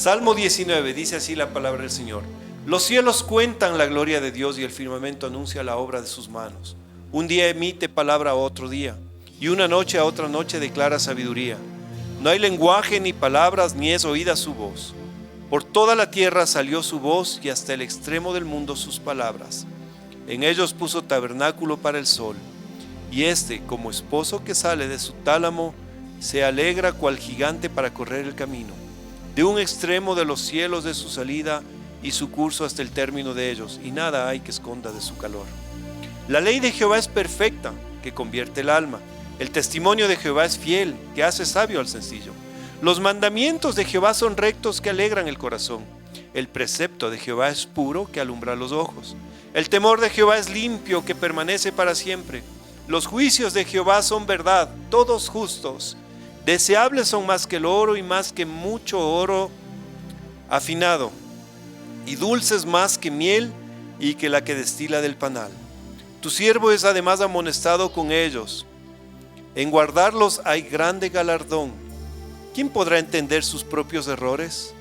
Salmo 19, dice así la palabra del Señor. Los cielos cuentan la gloria de Dios y el firmamento anuncia la obra de sus manos. Un día emite palabra a otro día, y una noche a otra noche declara sabiduría. No hay lenguaje ni palabras, ni es oída su voz. Por toda la tierra salió su voz, y hasta el extremo del mundo sus palabras. En ellos puso tabernáculo para el sol, y éste, como esposo que sale de su tálamo, se alegra cual gigante para correr el camino. De un extremo de los cielos de su salida, y su curso hasta el término de ellos, y nada hay que esconda de su calor. La ley de Jehová es perfecta, que convierte el alma. El testimonio de Jehová es fiel, que hace sabio al sencillo. Los mandamientos de Jehová son rectos, que alegran el corazón. El precepto de Jehová es puro, que alumbra los ojos. El temor de Jehová es limpio, que permanece para siempre. Los juicios de Jehová son verdad, todos justos. Deseables son más que el oro y más que mucho oro afinado, y dulces más que miel y que la que destila del panal. Tu siervo es además amonestado con ellos. En guardarlos hay grande galardón. ¿Quién podrá entender sus propios errores?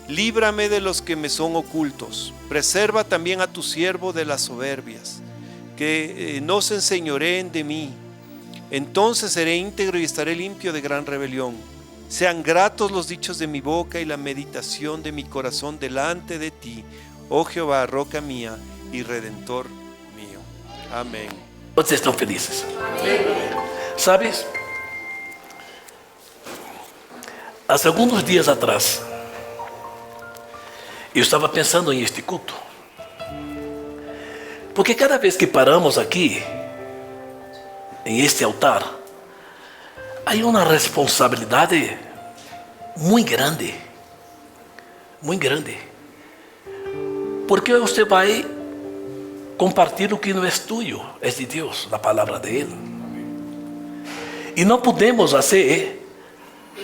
Líbrame de los que me son ocultos. Preserva también a tu siervo de las soberbias, que no se enseñoreen de mí. Entonces seré íntegro y estaré limpio de gran rebelión. Sean gratos los dichos de mi boca y la meditación de mi corazón delante de ti, oh Jehová, roca mía y redentor mío. Amén. ¿Cuántos están felices? ¿Sabes? Hace algunos días atrás, eu estava pensando em este culto. Porque cada vez que paramos aqui, em este altar, há uma responsabilidade muito grande. Muito grande. Porque você vai compartilhar o que não é tuyo, é de Deus, a palavra dele. E não podemos fazer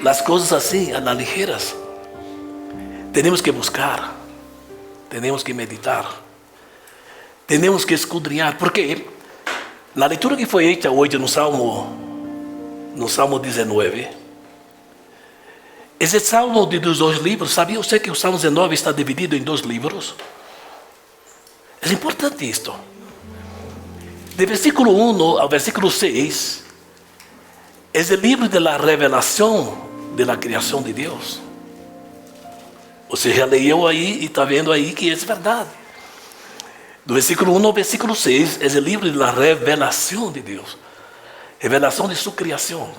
as coisas assim, a la ligeras. Temos que buscar, temos que meditar, temos que escudriñar, porque na leitura que foi feita hoje no Salmo 19, esse Salmo dos dois livros, sabia você que o Salmo 19 está dividido em dois livros? É importante isto. De versículo 1 ao versículo 6, é o livro da revelação da criação de Deus. Você já leu aí e está vendo aí que é verdade. Do versículo 1 ao versículo 6 é o livro da revelação de Deus. Revelação de sua criação.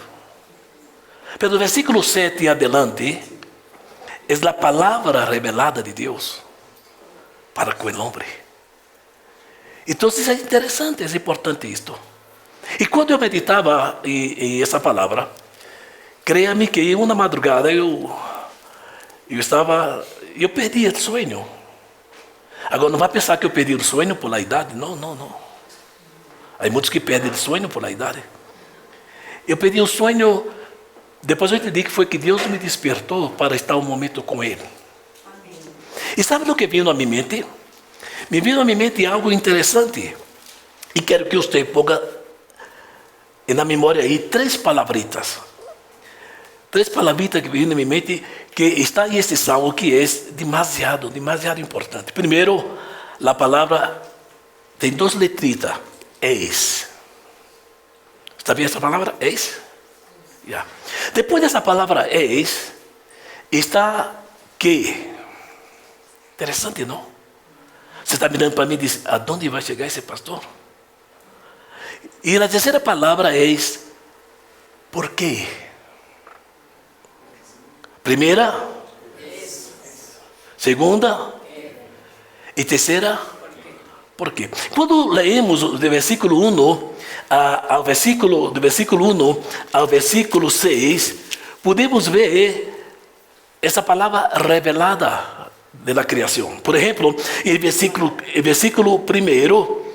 Pero do versículo 7 em adelante é a palavra revelada de Deus para com o homem. Então é interessante, é importante isto. E quando eu meditava em essa palavra, creia-me que em uma madrugada eu perdi o sonho. Agora não vai pensar que eu perdi o sonho por a idade. Não. Há muitos que perdem o sonho por a idade. Eu perdi o sonho, depois eu entendi que foi que Deus me despertou para estar um momento com Ele. Amém. E sabe o que veio na minha mente? Me veio na minha mente algo interessante. E quero que você ponga na memória aí três palavritas. Três palavritas que veio na minha mente, que está em este salmo, que é demasiado importante. Primeiro, a palavra tem duas letritas, eis. Está vendo essa palavra, eis? Yeah. Depois dessa palavra eis, está que. Interessante, não? Você está mirando para mim e diz, aonde vai chegar esse pastor? E a terceira palavra é por quê? Primeira, segunda e terceira, por quê? Quando leemos do versículo 1 ao versículo 6, podemos ver essa palavra revelada da criação. Por exemplo, o versículo 1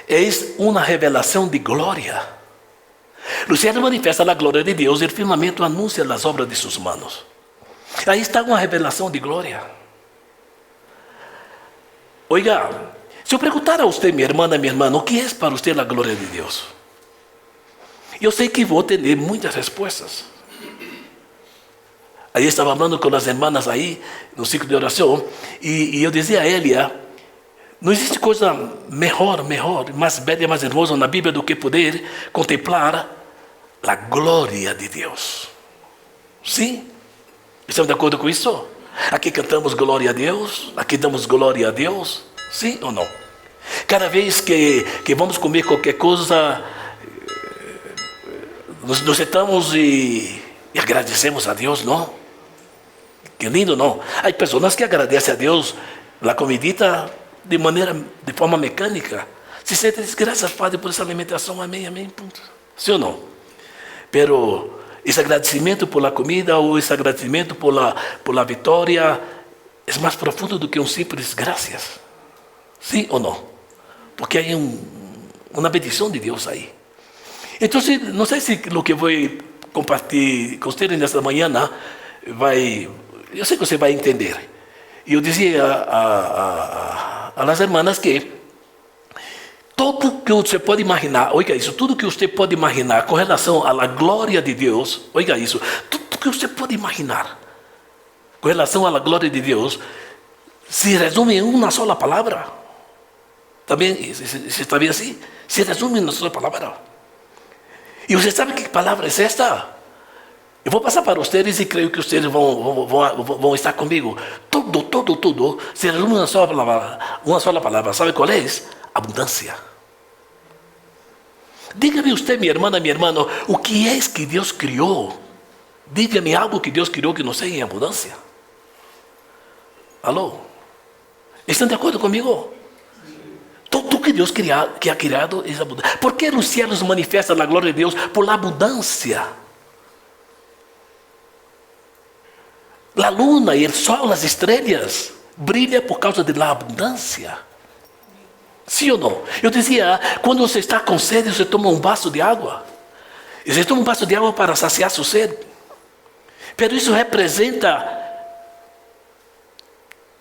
é uma revelação de glória. O céu manifesta a glória de Deus e o firmamento anuncia as obras de suas manos. Aí está uma revelação de glória. Oiga, se eu perguntar a você, minha irmã, o que é para você a glória de Deus? Eu sei que vou ter muitas respostas. Aí eu estava falando com as irmãs aí, no ciclo de oração, e eu dizia a Elia, não existe coisa melhor, mais bela e mais hermosa na Bíblia do que poder contemplar a glória de Deus. Sim? Estamos de acordo com isso? Aqui cantamos glória a Deus, aqui damos glória a Deus, sim ou não? Cada vez que vamos comer qualquer coisa, nos sentamos e agradecemos a Deus, não? Que lindo, não? Há pessoas que agradecem a Deus a comidita de forma mecânica. Se sentem graças, Padre, por essa alimentação, amém, amém, ponto. Sim ou não? Pero esse agradecimento por la comida ou esse agradecimento por la vitória é mais profundo do que um simples graças. Sim ou não? Porque há uma bendição de Deus aí. Então, não sei se o que vou compartilhar com vocês nesta manhã eu sei que você vai entender. E eu dizia a las hermanas que tudo que você pode imaginar, oiga isso, tudo que você pode imaginar com relação à glória de Deus, oiga isso, tudo que você pode imaginar com relação à glória de Deus, se resume em uma só palavra. Também, está bem assim? Se resume em uma só palavra. E você sabe que palavra é esta? Eu vou passar para vocês e creio que vocês vão estar comigo. Tudo se resume em uma só palavra. Sabe qual é? Abundância. Diga-me você, minha irmã, o que é que Deus criou? Diga-me algo que Deus criou que não seja em abundância. Alô? Estão de acordo comigo? Tudo que Deus que ha criado é abundância. Por que os céus manifestam a glória de Deus? Por la abundância. A luna e o sol, as estrelas, brilham por causa da abundância. Sim ou não? Eu dizia, quando você está com sede, você toma um vaso de água. E você toma um vaso de água para saciar sua sede. Mas isso representa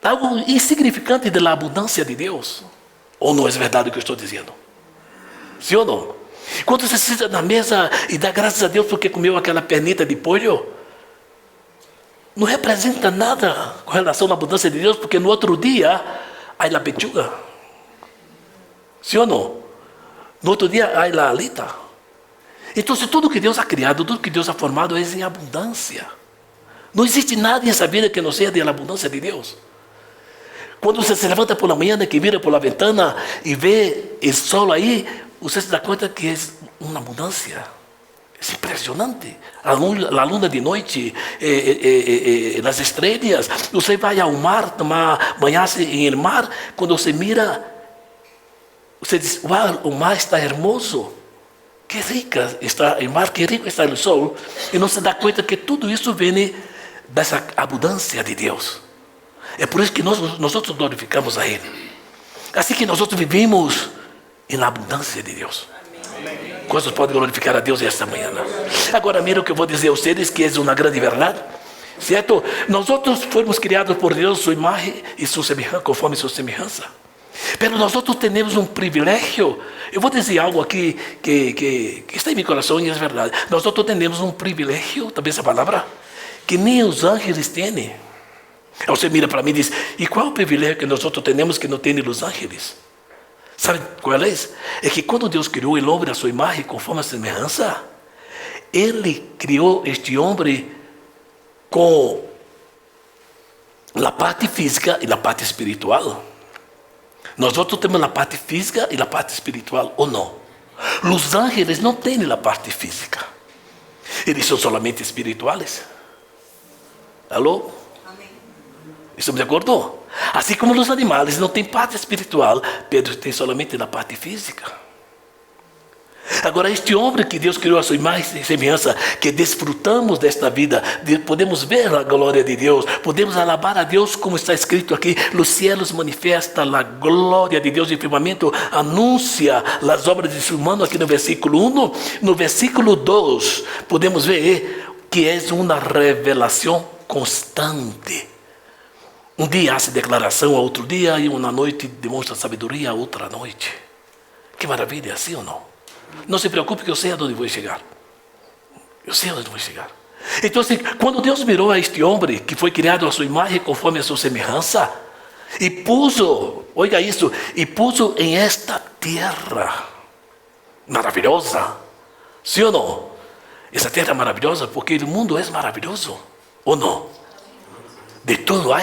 algo insignificante da abundância de Deus. Ou não é verdade o que eu estou dizendo? Sim ou não? Quando você senta na mesa e dá graças a Deus porque comeu aquela pernita de pollo, não representa nada com relação à abundância de Deus, porque no outro dia, há a pechuga. Sim ou não? No outro dia, há a alita. Então, se tudo que Deus ha criado, tudo que Deus ha formado é em abundância. Não existe nada nessa vida que não seja da abundância de Deus. Quando você se levanta por la manhã, que vira por la ventana e vê o sol aí, você se dá conta que é uma abundância. É impressionante. A luna de noite, as estrelas. Você vai ao mar, banhar-se em mar. Quando você mira, você diz, uau, o mar está hermoso. Que rica está o mar, que rico está o sol. E não se dá conta que tudo isso vem dessa abundância de Deus. É por isso que nós glorificamos a Ele. Assim que nós vivemos na abundância de Deus. Quantos podem glorificar a Deus esta manhã? Agora, mira o que eu vou dizer a vocês, que é uma grande verdade. Certo? Nós fomos criados por Deus, sua imagem e sua semelhança, conforme sua semelhança. Mas nós temos um privilégio. Eu vou dizer algo aqui que está em meu coração e é verdade. Nós temos um privilégio, também essa palavra, que nem os ángeles têm. Aí você mira para mim e diz, e qual é o privilégio que nós temos que não tem os ángeles? Sabe qual é? É que quando Deus criou o homem à sua imagem, conforme a semelhança, Ele criou este homem com a parte física e a parte espiritual. Nós temos a parte física e a parte espiritual, ou não? Os ángeles não têm a parte física. Eles são solamente espirituais. Alô? Estamos de acordo? Assim como os animais não têm parte espiritual, Pedro tem somente a parte física. Agora, este homem que Deus criou a sua imagem e semelhança, que desfrutamos desta vida, podemos ver a glória de Deus, podemos alabar a Deus, como está escrito aqui, os céus manifestam a glória de Deus, e o firmamento anuncia as obras de seu mano, aqui no versículo 1. No versículo 2, podemos ver que é uma revelação constante. Um dia hace declaração a outro dia, e uma noite demonstra sabedoria a outra noite. Que maravilha, assim ou não? Não se preocupe que eu sei aonde vou chegar. Eu sei aonde vou chegar. Então, quando Deus mirou a este homem, que foi criado a sua imagem conforme a sua semelhança, e puso, oiga isso, e puso em esta terra maravilhosa, sim ou não? Essa terra é maravilhosa porque o mundo é maravilhoso, ou não? De tudo há,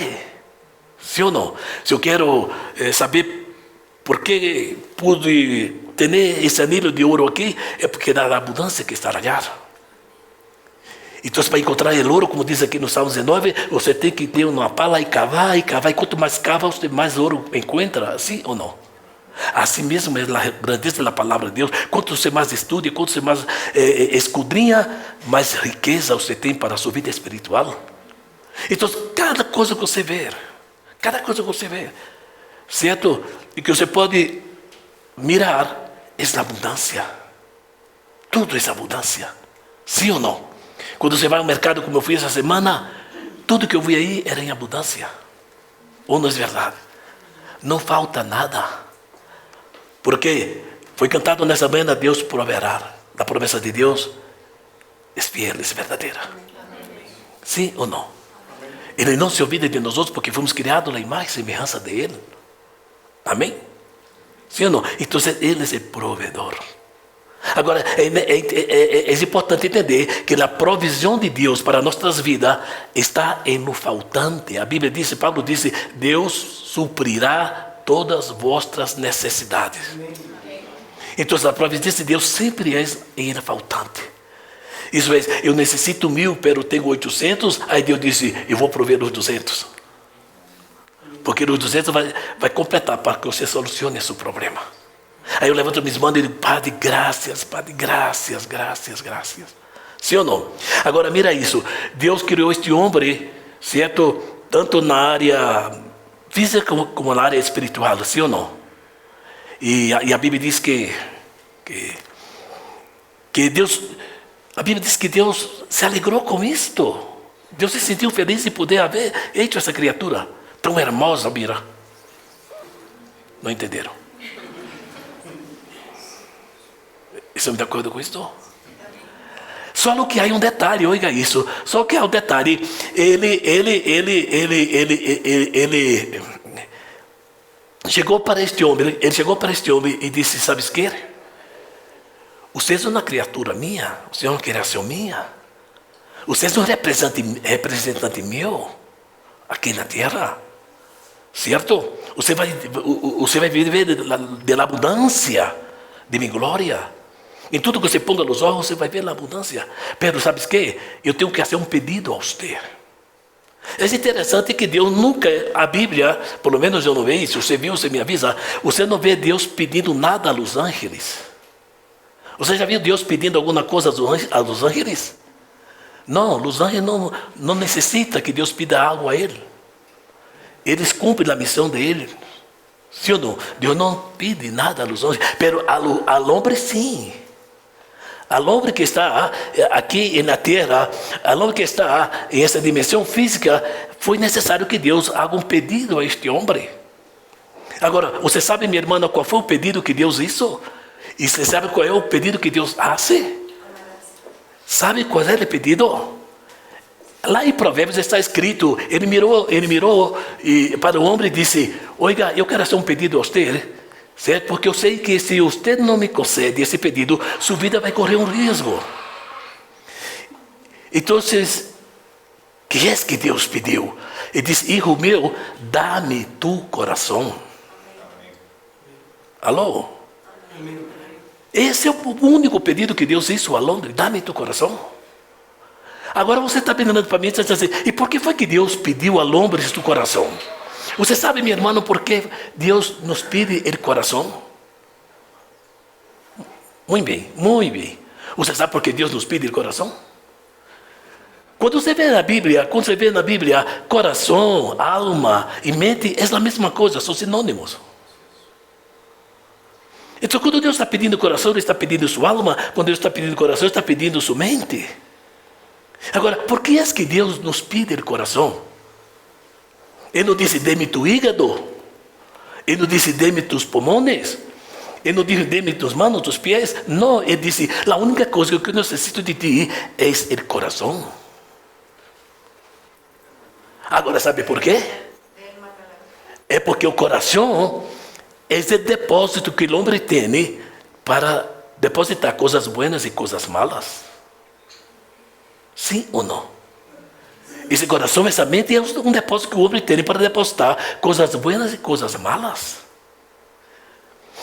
sim ou não? Se eu quero saber por que pude ter esse anilho de ouro aqui, é porque da abundância que está allá. Então, para encontrar o ouro, como diz aqui no Salmo 19, você tem que ter uma pala e cavar, e quanto mais cava, você mais ouro encontra, assim ou não? Assim mesmo é a grandeza da palavra de Deus. Quanto você mais estuda, quanto você mais escudrinha, mais riqueza você tem para a sua vida espiritual. Então, cada coisa que você vê, certo? E que você pode mirar, é abundância. Tudo é abundância, sim ou não? Quando você vai ao mercado, como eu fui essa semana, tudo que eu vi aí era em abundância. Ou não é verdade? Não falta nada. Porque foi cantado nessa manhã, Deus proverá. A promessa de Deus é fiel, é verdadeira. Sim ou não? Ele não se olvida de nós outros porque fomos criados na imagem e semelhança dele. Amém? Sim ou não? Então ele é provedor. Agora, é importante entender que a provisão de Deus para nossas vidas está no faltante. A Bíblia diz, Paulo disse, Deus suprirá todas as vossas necessidades. Então, a providência de Deus sempre é em faltante. Isso é, eu necessito 1.000, pero tenho 800, aí Deus disse, eu vou prover os 200. Porque os 200 vai completar para que você solucione esse problema. Aí eu levanto minhas mãos e digo, Padre, graças, graças. Sim ou não? Agora mira isso, Deus criou este homem, certo? Tanto na área física como na área espiritual, sim ou não? E a Bíblia diz que Deus, a Bíblia diz que Deus se alegrou com isto. Deus se sentiu feliz de poder haver feito essa criatura tão hermosa, mira. Não entenderam? Estão de acordo com isso? Só que há um detalhe, oiga isso. Só que há um detalhe. Ele chegou para este homem. Ele chegou para este homem e disse: sabes que? Você é uma criatura minha. Você é uma criação minha. Você é um representante meu aqui na terra. Certo? Você vai viver da abundância de minha glória. Em tudo que você ponga nos olhos, você vai ver a abundância. Pedro, sabes que? Eu tenho que fazer um pedido a você. É interessante que Deus nunca, a Bíblia, pelo menos eu não vejo, se você viu, você me avisa, você não vê Deus pedindo nada aos ángeles. Você já viu Deus pedindo alguma coisa aos ángeles? Não, os ángeles não necessitam que Deus pida algo a ele. Eles cumprem a missão dele. Sim ou não? Deus não pede nada aos ángeles, mas ao homem sim. Al homem que está aqui na terra, al homem que está em essa dimensão física, foi necessário que Deus haga um pedido a este homem. Agora, você sabe, minha irmã, qual foi o pedido que Deus hizo? E você sabe qual é o pedido que Deus hace? Sabe qual é o pedido? Lá em Provérbios está escrito, ele mirou para o homem e disse: oiga, eu quero fazer um pedido a você, certo? Porque eu sei que se você não me concede esse pedido, sua vida vai correr um risco. Então, que é que Deus pediu? Ele disse: hijo meu, dá-me tu coração. Alô? Esse é o único pedido que Deus hizo ao homem: dá-me tu coração. Agora você está pensando para mim e está dizendo: e por que foi que Deus pediu ao homem tu coração? Você sabe, meu irmão, por que Deus nos pede o coração? Muito bem, muito bem. Você sabe por que Deus nos pede o coração? Quando você vê na Bíblia, coração, alma e mente é a mesma coisa, são sinônimos. Então, quando Deus está pedindo o coração, Ele está pedindo sua alma. Quando Deus está pedindo o coração, Ele está pedindo sua mente. Agora, por que é que Deus nos pede o coração? Ele não disse: dê-me tu hígado. Ele não disse: dê-me tus pulmões. Ele não disse: dê-me tus manos, tus pés. Não, ele disse: a única coisa que eu necessito de ti é o coração. Agora, sabe por quê? É porque o coração é o depósito que o homem tem para depositar coisas boas e coisas malas. Sim ou não? Esse coração, essa mente é um depósito que o homem tem para depositar coisas boas e coisas malas.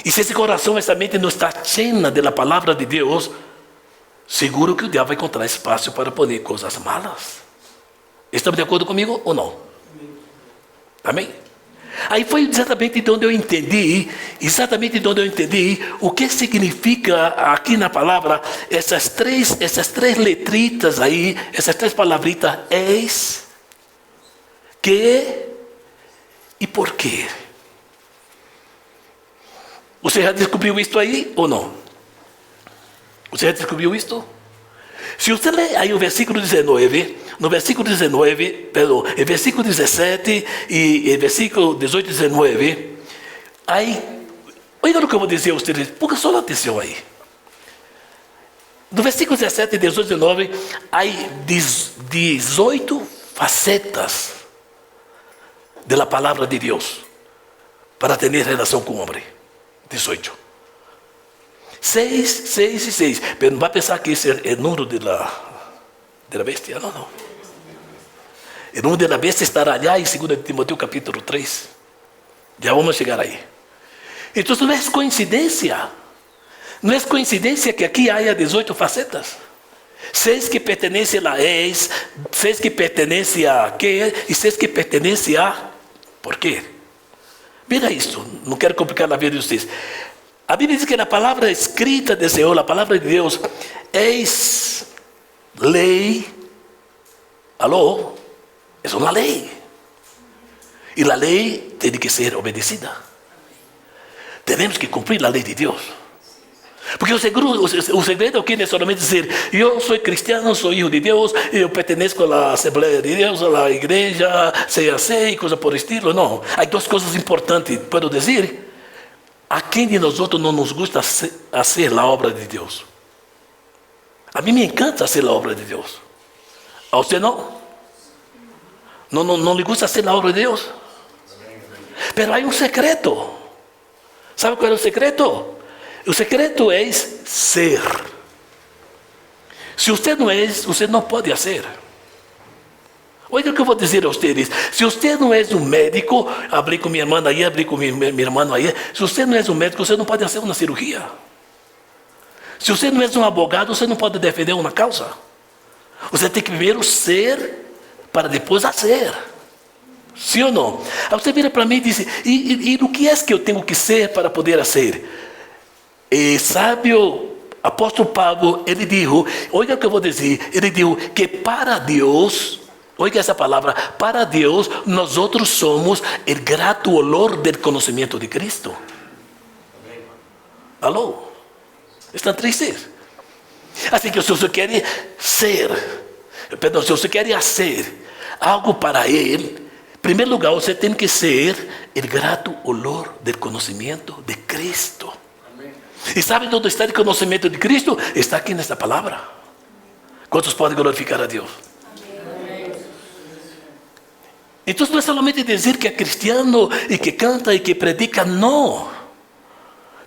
E se esse coração, essa mente não está cheia da palavra de Deus, seguro que o diabo vai encontrar espaço para poner coisas malas. Estão de acordo comigo ou não? Amém? Aí foi exatamente de onde eu entendi, o que significa aqui na palavra essas três letritas aí, essas três palavritas, eis, que e por quê. Você já descobriu isto aí ou não? Você já descobriu isto? Se você ler aí o versículo 19, no versículo 19, perdão, versículo 17 e versículo 18 e 19, aí, olha o que eu vou dizer a vocês, ponga só atenção aí. No versículo 17 e 18 e 19, aí 18 facetas da palavra de Deus para ter relação com o homem. 18. 6, 6 e 6. Mas não vai pensar que esse é o número da bestia. Não, não. O número da bestia estará allá em 2 Timoteo capítulo 3. Já vamos chegar aí. Então não é coincidência. Não é coincidência que aqui haya 18 facetas. 6 que pertencem a ex, 6 que pertencem a quê e 6 que pertencem a por quê. Mira isso, não quero complicar a vida de vocês. A Bíblia diz que na palavra escrita do Senhor, a palavra de Deus, eis lei. Alô? É uma lei. E a lei tem que ser obedecida. Temos que cumprir a lei de Deus. Porque o segredo aqui não é somente dizer, eu sou cristiano, sou filho de Deus, eu pertenço à Assembleia de Deus, à igreja, CAC, coisa por estilo. Não. Há duas coisas importantes, posso dizer. A quem de nós outros não nos gusta fazer a obra de Deus? A mim me encanta fazer a obra de Deus. A você não? Não lhe gusta fazer a obra de Deus? Mas há um secreto. Sabe qual é o secreto? O secreto é ser. Se você não é, você não pode fazer. Olha o que eu vou dizer a vocês. Se você não é um médico, abri com minha irmã aí, abri com minha irmã aí. Se você não é um médico, você não pode fazer uma cirurgia. Se você não é um advogado, você não pode defender uma causa. Você tem que primeiro ser, para depois fazer. Sim ou não? Aí você vira para mim e diz, e o que é que eu tenho que ser para poder fazer? E sabe o apóstolo Paulo, ele disse, olha o que eu vou dizer, ele disse que para Deus, olha essa palavra, para Deus, nós outros somos o grato olor do conhecimento de Cristo. Alô? Estão tristes? Assim que se você quer ser, se você quer fazer algo para Ele, em primeiro lugar, você tem que ser o grato olor do conhecimento de Cristo. E sabe onde está o conhecimento de Cristo? Está aqui nesta palavra. Quantos podem glorificar a Deus? Então não é somente dizer que é cristiano e que canta e que predica, não.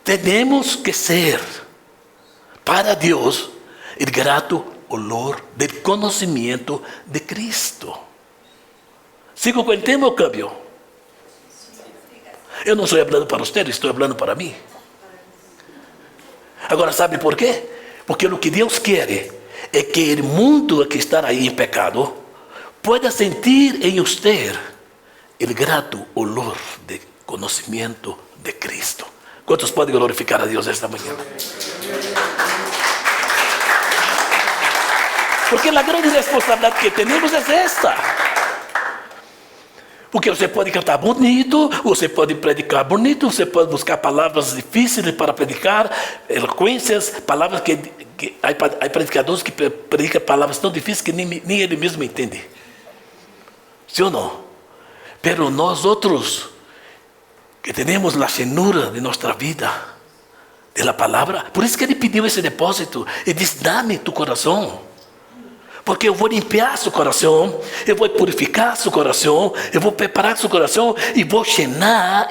Temos que ser para Deus o grato olor do conhecimento de Cristo. Sigo com o tema ou câmbio? Eu não estou falando para vocês, estou falando para mim. Agora sabe por quê? Porque o que Deus quer é que o mundo que está aí em pecado pueda sentir em você o grato olor de conhecimento de Cristo. Quantos podem glorificar a Deus esta manhã? Porque a grande responsabilidade que temos é esta. Porque você pode cantar bonito, você pode predicar bonito, você pode buscar palavras difíceis para predicar, eloquências, palavras que há predicadores que predicam palavras tão difíceis que nem ele mesmo entende. Sim ou não? Pero nós outros, que temos a llenura de nossa vida, de la palavra, por isso que ele pediu esse depósito, ele disse, dá-me tu coração. Porque eu vou limpar seu coração, eu vou purificar seu coração, eu vou preparar seu coração e vou llenar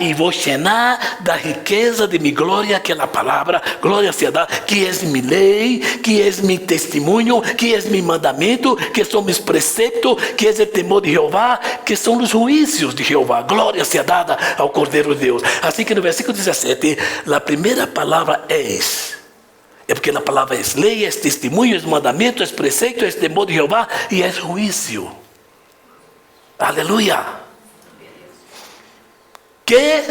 da riqueza de minha glória, que é a palavra, glória seja dada, que é minha lei, que é meu testemunho, que é meu mandamento, que são meus preceptos, que é o temor de Jeová, que são os juízos de Jeová. Glória seja dada ao Cordeiro de Deus. Assim que no versículo 17, a primeira palavra é porque a palavra é lei, é testemunho, é mandamento, é preceito, é temor de Jeová e é juízo. Aleluia. Que,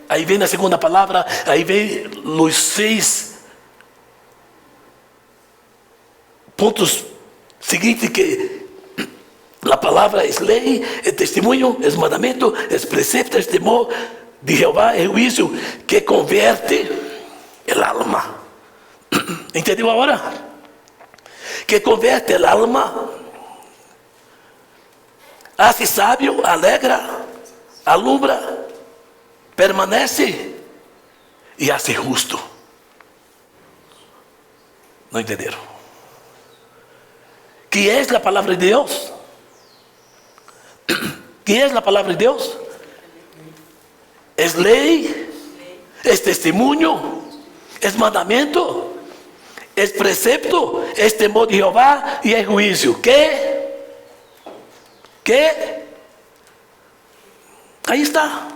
aí vem a segunda palavra, aí vem os 6 pontos seguintes que a palavra é lei, é testemunho, é mandamento, é preceito, é temor de Jeová, é juízo, que converte a alma. Entendeu agora? Que converte a alma, hace sábio, alegra, alumbra, permanece e hace justo. Não entenderam? Que é a palavra de Deus? Que é a palavra de Deus? É lei, é testemunho, é mandamento, é precepto, é temor de Jeová e é juízo. Que? Aí está.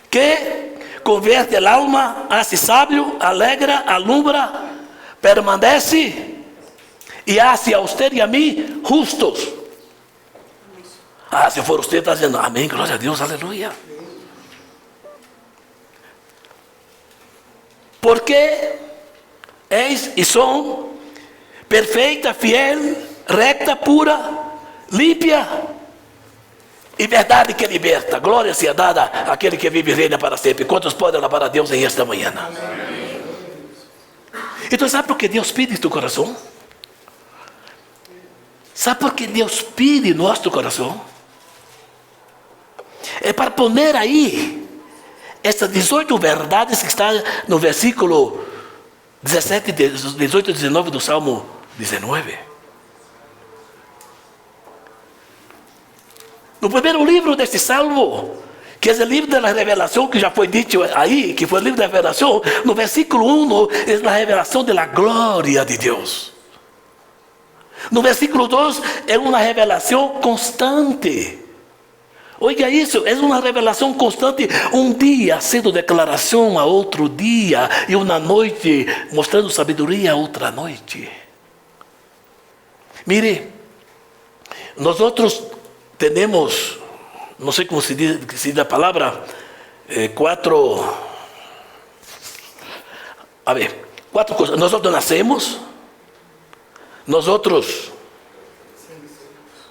Que converte a alma, hace sábio, alegra, alumbra, permanece e hace a você e a mim justos. Se for você, está dizendo amém, glória a Deus, aleluia. Porque és e são perfeita, fiel, recta, pura, límpia e verdade que liberta. Glória seja dada àquele que vive e reina para sempre. Quantos podem louvar a Deus em esta manhã? Então sabe por que Deus pede em teu coração? Sabe por que Deus pede em nosso coração? É para poner aí essas 18 verdades que está no versículo 17, 18 e 19 do Salmo 19. No primeiro livro deste Salmo, que é o livro da revelação, que já foi dito aí, que foi o livro da revelação, no versículo 1 é a revelação da glória de Deus. No versículo 2 é uma revelação constante. Oiga isso, é uma revelação constante, um dia sendo declaração a outro dia, e uma noite mostrando sabedoria a outra noite. Mire, nós outros temos, não sei como se diz a palavra, quatro coisas. Nós outros nascemos, nós outros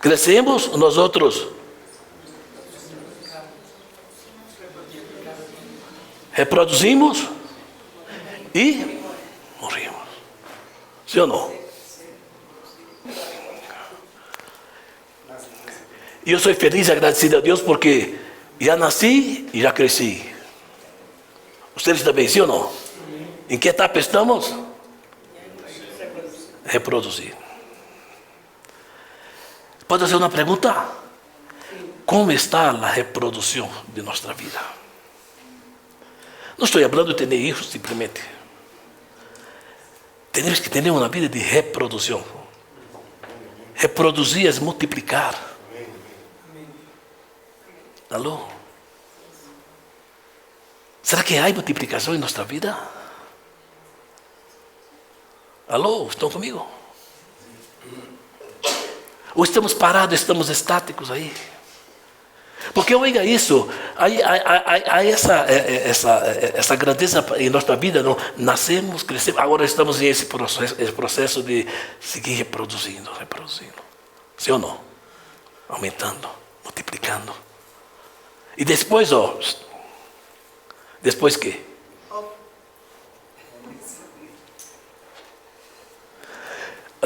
crescemos, nós outros reproduzimos e morrimos. Sim ou não? E eu sou feliz e agradecido a Deus porque já nasci e já cresci. Vocês também, sim ou não? Em que etapa estamos? Reproduzir. Pode fazer uma pergunta? Como está a reprodução de nossa vida? Não estou falando de ter filhos simplesmente. Temos que ter uma vida de reprodução. Reproduzir é multiplicar. Alô? Será que há multiplicação em nossa vida? Alô? Estão comigo? Ou estamos parados, estamos estáticos aí? Porque oiga isso, há essa grandeza em nossa vida, não? Nascemos, crescemos, agora estamos em esse processo de seguir reproduzindo. Sim ou não? Aumentando, multiplicando. E depois, depois que?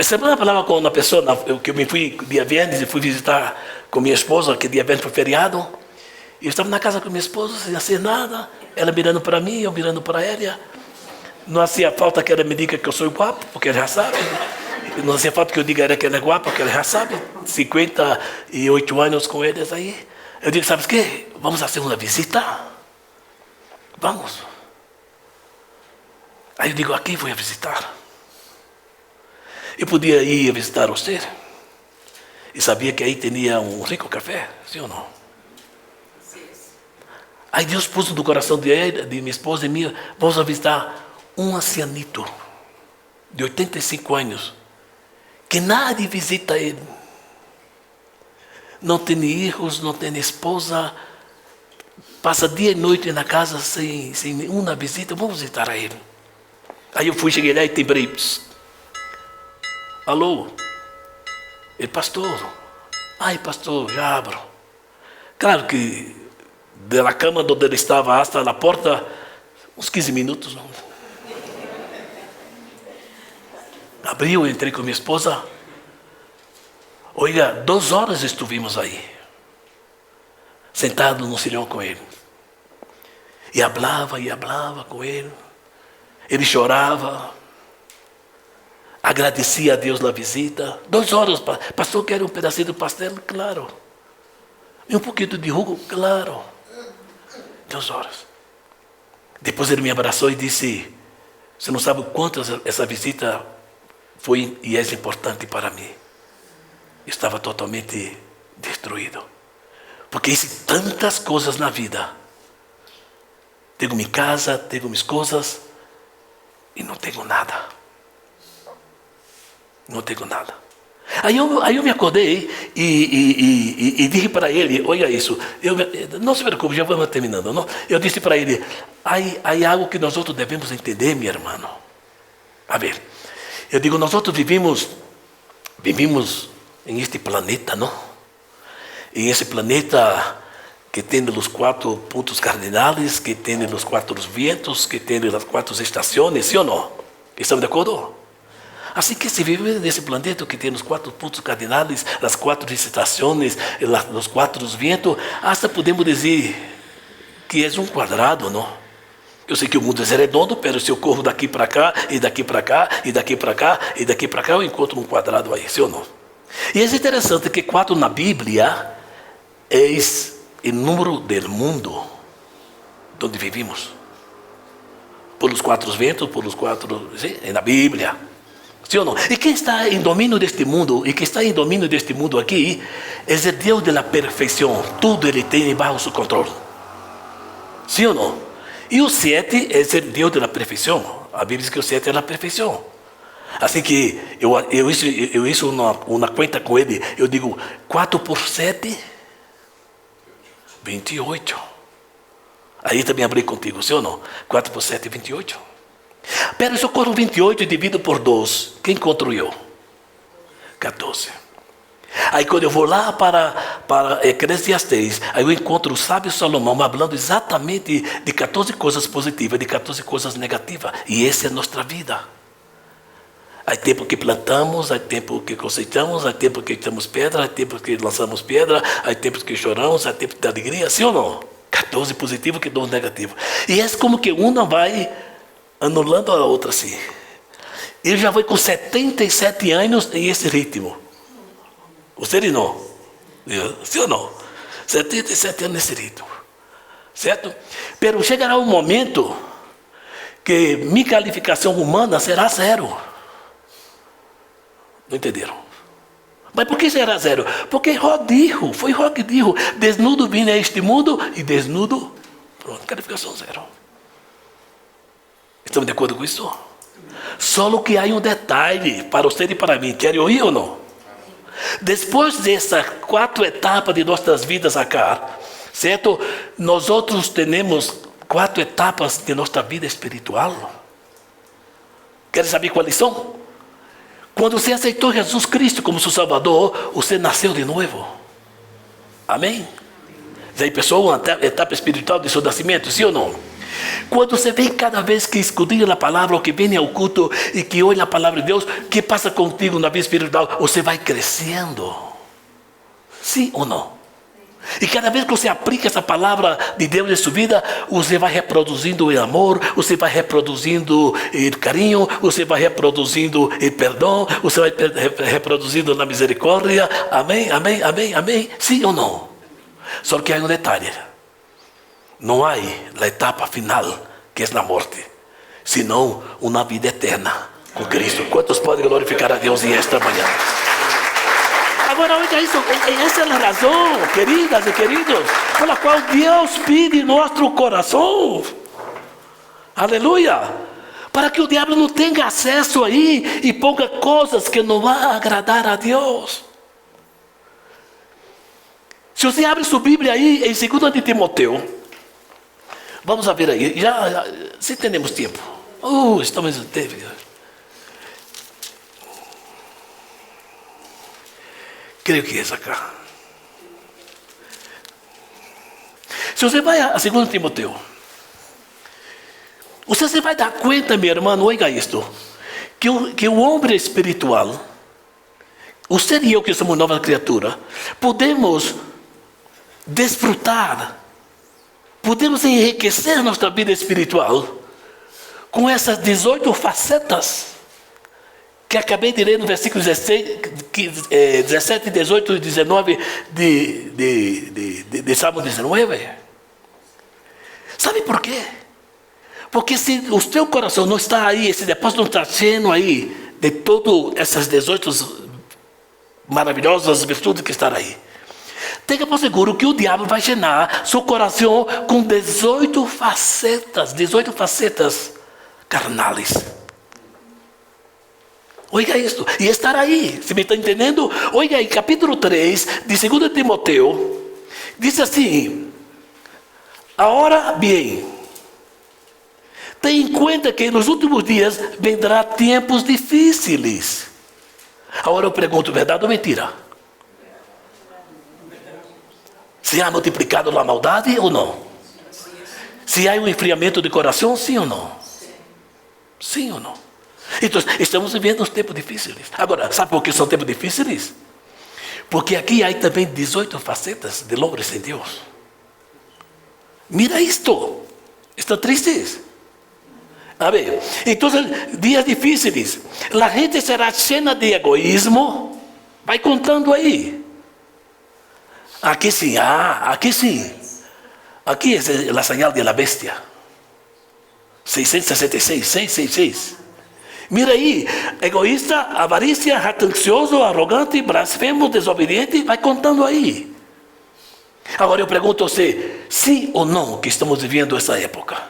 Semana eu falava com uma pessoa, que eu me fui dia 20 e fui visitar com minha esposa, que dia 20 foi feriado. E eu estava na casa com minha esposa, sem fazer nada, ela mirando para mim, eu mirando para ela. Não fazia falta que ela me diga que eu sou guapo, porque ela já sabe. Não hace falta que eu diga que ela é guapa, porque ela já sabe. 58 anos com eles aí. Eu digo, sabes o quê? Vamos fazer uma visita? Vamos. Aí eu digo, a quem vou visitar? Eu podia ir visitar você. E sabia que aí tinha um rico café, sim ou não? Aí Deus pôs no coração de minha esposa e minha, vamos visitar um ancianito de 85 anos, que nadie visita ele. Não tem filhos, não tem esposa, passa dia e noite na casa sem nenhuma visita, vamos visitar a ele. Aí eu fui, cheguei lá e timbrei. Alô? Ele, pastor. Ai, pastor, já abro. Claro que da cama onde ele estava hasta a porta, uns 15 minutos. Não. Abriu, entrei com minha esposa. Olha, 2 horas estivemos aí, sentado no silhão com ele. E falava com ele. Ele chorava. Agradecia a Deus na visita. 2 horas, pastor, quer um pedacinho do pastel? Claro. E um pouquinho de jugo? Claro. 2 horas. Depois ele me abraçou e disse, você não sabe o quanto essa visita foi e é importante para mim. Eu estava totalmente destruído. Porque hice tantas coisas na vida. Tenho minha casa, tenho minhas coisas e não tenho nada. Não tenho nada. Aí eu me acordei e disse para ele, olha isso, não se preocupe, já vamos terminando. Não? Eu disse para ele, há algo que nós outros devemos entender, meu irmão. A ver, eu digo, nós outros vivimos em este planeta, não? Em esse planeta que tem os 4 pontos cardinais, que tem os 4 ventos, que tem as 4 estações, sim ou não? Estamos de acordo? Assim que se vive nesse planeta que tem os 4 pontos cardinais, as 4 estações, os 4 ventos, até podemos dizer que é um quadrado, não? Eu sei que o mundo é redondo, mas se eu corro daqui para cá, e daqui para cá, e daqui para cá, e daqui para cá, eu encontro um quadrado aí, sim ou não? E é interessante que 4 na Bíblia é o número do mundo onde vivimos. Por os 4 ventos, por os 4, sim, é na Bíblia. Sim ou não? E quem está em domínio deste mundo, e quem está em domínio deste mundo aqui, é o Deus da perfeição. Tudo ele tem bajo seu controle. Sim ou não? E o 7 é o Deus da perfeição. A Bíblia diz que o 7 é a perfeição. Assim que eu hice uma conta com ele, eu digo, 4 por 7, 28. Aí também abri contigo, sim ou não? 4 por 7, 28. Pero se eu corro 28 e divido por 2, quem construiu? 14. Aí quando eu vou lá para Eclesiastes, aí eu encontro o sábio Salomão falando exatamente de 14 coisas positivas, de 14 coisas negativas. E essa é a nossa vida. Há tempo que plantamos, há tempo que cosechamos, há tempo que echamos pedra, há tempo que lançamos pedra, há tempo que choramos, há tempo de alegria, sim ou não? 14 positivo que 2 negativo. E é como que uma vai anulando a outra assim. Ele já foi com 77 anos em esse ritmo. Você não? Sim ou não? 77 anos nesse ritmo. Certo? Pero chegará um momento que minha qualificação humana será 0. Não entenderam? Mas por que será 0? Porque foi Rock que dijo, desnudo vim a este mundo e desnudo, pronto, qualificação 0. Estamos de acordo com isso? Só que há um detalhe para você e para mim. Querem ouvir ou não? Depois dessas 4 etapas de nossas vidas acá, certo? Nós outros temos 4 etapas de nossa vida espiritual. Querem saber quais são? Quando você aceitou Jesus Cristo como seu Salvador, você nasceu de novo. Amém? Já pensou uma etapa espiritual de seu nascimento, sim ou não? Quando você vem cada vez que escudrinha a palavra, ou que vem ao culto e que olha a palavra de Deus, o que passa contigo na vida espiritual? Você vai crescendo. Sim ou não? E cada vez que você aplica essa palavra de Deus em sua vida, você vai reproduzindo o amor, você vai reproduzindo o carinho, você vai reproduzindo o perdão, você vai reproduzindo a misericórdia. Amém, amém, amém, amém. Sim ou não? Só que há um detalhe. Não há a etapa final, que é a morte, senão uma vida eterna com Cristo. Quantos podem glorificar a Deus esta manhã? Agora, oiga isso, essa é a razão, queridas e queridos, pela qual Deus pede nosso coração. Aleluia! Para que o diabo não tenha acesso aí e ponga coisas que não vão agradar a Deus. Se você abre sua Bíblia aí, em 2 de Timoteu, vamos ver aí, já se temos tempo. Estamos em tempo. Creio que é essa cá. Se você vai a 2 Timoteu, você vai dar conta, meu irmão, oiga isto, que o homem espiritual, você e eu que somos nova criatura, podemos desfrutar, podemos enriquecer nossa vida espiritual com essas 18 facetas que acabei de ler no versículo 17, 18 e 19 de Salmo 19. Sabe por quê? Porque se o seu coração não está aí, esse depósito não está cheio aí de todas essas 18 maravilhosas virtudes que estão aí, tenha por seguro que o diabo vai llenar seu coração com 18 facetas carnais. Oiga isto, e estar aí, se me está entendendo? Oiga aí, capítulo 3 de 2 Timoteu, diz assim: agora bem, tenha em conta que nos últimos dias vendrá tempos difíceis. Agora eu pergunto, verdade ou mentira? Se há multiplicado a maldade ou não? Se há um enfriamento de coração, sim ou não? Sim ou não? Então, estamos vivendo uns tempos difíceis. Agora, sabe por que são tempos difíceis? Porque aqui há também 18 facetas de homem sem Deus. Mira isto. Estão tristes? A ver, então, dias difíceis. A gente será cheia de egoísmo. Vai contando aí. Aqui sim, aqui sim. Aqui é a señal de la bestia. 666, 666. Mira aí, egoísta, avarícia, jactancioso, arrogante, blasfemo, desobediente, vai contando aí. Agora eu pergunto a você, sim ou não que estamos vivendo essa época?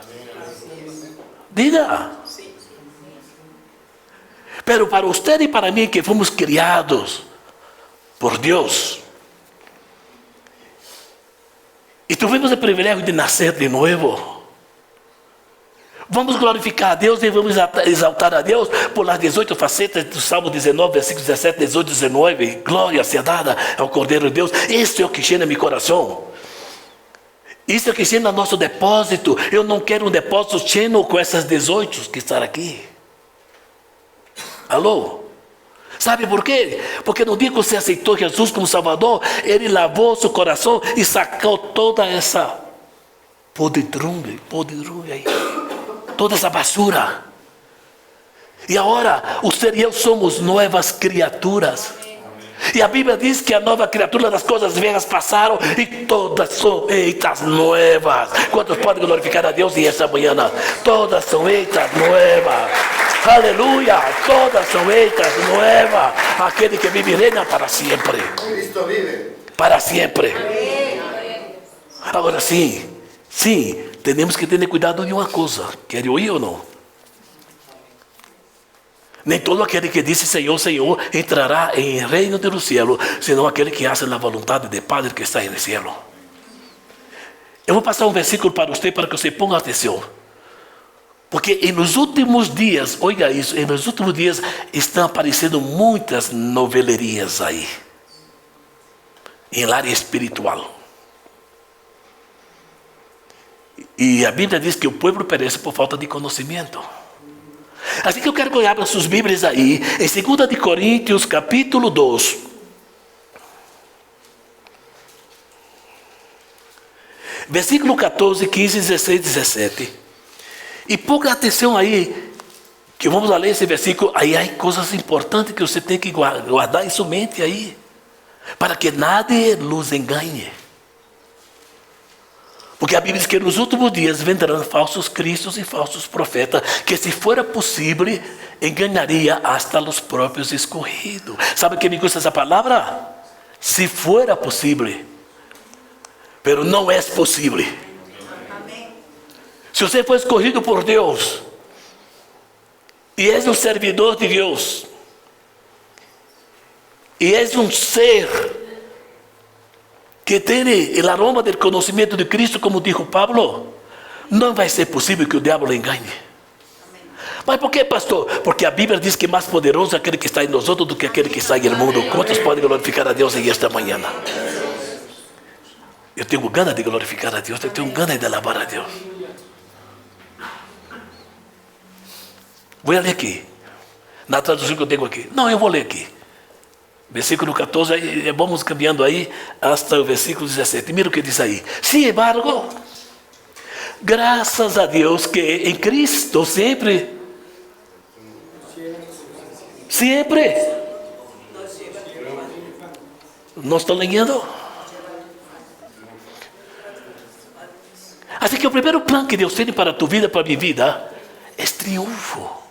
Diga. Pero para você e para mim que fomos criados por Deus, e tivemos o privilégio de nascer de novo, vamos glorificar a Deus e vamos exaltar a Deus por as 18 facetas do Salmo 19, versículos 17, 18, 19. Glória seja dada ao Cordeiro de Deus. Isso é o que cheira meu coração. Isso é o que cheira nosso depósito. Eu não quero um depósito cheio com essas 18 que estão aqui. Alô? Sabe por quê? Porque no dia que você aceitou Jesus como Salvador, Ele lavou seu coração e sacou toda essa podridumbre aí. Toda essa basura. E agora, você e eu somos novas criaturas. E a Bíblia diz que a nova criatura das coisas velhas passaram e todas são feitas novas. Quantos podem glorificar a Deus e essa manhã? Todas são feitas novas. Aleluia! Todas são feitas novas. Aquele que vive e reina para sempre. Cristo vive. Para sempre. Agora sim, temos que ter cuidado de uma coisa. Quer ouvir ou não? Nem todo aquele que disse Senhor, Senhor entrará em reino do céu, senão aquele que hace a vontade do Padre que está no céu. Eu vou passar um versículo para você, para que você ponha atenção. Porque nos últimos dias, olha isso, nos últimos dias estão aparecendo muitas novelerias aí, em área espiritual. E a Bíblia diz que o povo perece por falta de conhecimento. Assim que eu quero que abra suas Bíblias aí, em 2 de Coríntios, capítulo 2. Versículo 14, 15, 16, 17. E ponga atenção aí, que vamos ler esse versículo. Aí há coisas importantes que você tem que guardar em sua mente aí, para que nadie los engane. Porque a Bíblia diz que nos últimos dias vendrão falsos cristos e falsos profetas, que se fora possível, enganaria hasta os próprios escolhidos. Sabe o que me gusta essa palavra? Se fora possível. Pero não é possível. Se você for escolhido por Deus, e és um servidor de Deus, e és um ser que tem o aroma do conhecimento de Cristo, como disse Pablo, não vai ser possível que o diabo lhe engane. Mas por que, pastor? Porque a Bíblia diz que é mais poderoso aquele que está em nós outros do que aquele que está no mundo. Quantos podem glorificar a Deus em esta manhã? Eu tenho ganas de glorificar a Deus, eu tenho ganas de alabar a Deus. Vou ler aqui, na tradução que eu tenho aqui. Não, eu vou ler aqui. Versículo 14, aí, vamos caminhando aí hasta o versículo 17. Mira o que diz aí. Sin embargo, graças a Deus que em Cristo sempre. Não estou lendo? Assim que o primeiro plano que Deus tem para a tua vida, para a minha vida, é triunfo.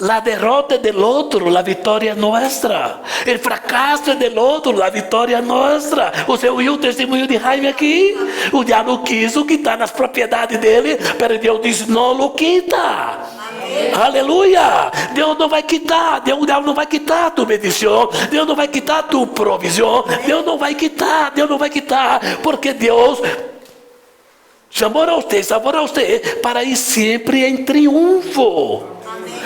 La derrota del otro, la victoria nuestra. El fracaso del otro, la victoria nuestra. Você ouviu o testemunho de Jaime aqui? O diabo quis quitar as propriedades dele, mas Deus disse: não lo quita. Amém. Aleluia. Deus não vai quitar. Deus não vai quitar tu bendição. Deus não vai quitar tu provisão. Deus não vai quitar. Deus não vai quitar. Porque Deus chamou a você para ir sempre em triunfo.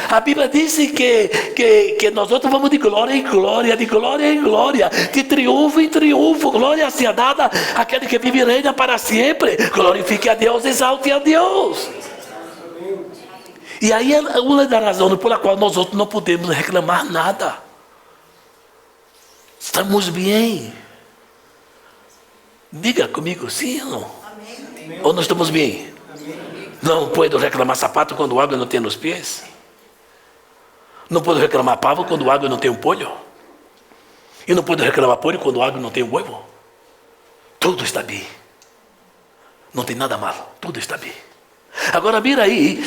A Bíblia diz que nós outros vamos de glória em glória, de glória em glória, de triunfo em triunfo. Glória seja dada àquele que vive e reina para sempre. Glorifique a Deus, exalte a Deus. E aí é uma das razões pela qual nós outros não podemos reclamar nada. Estamos bem. Diga comigo, sim ou não? Amém. Ou nós estamos bem? Amém. Não posso reclamar sapato quando água não tem nos pés. Não posso reclamar pavo quando água não tem um polho. E não posso reclamar polho quando água não tem um ovo. Tudo está bem. Não tem nada mal. Tudo está bem. Agora mira aí.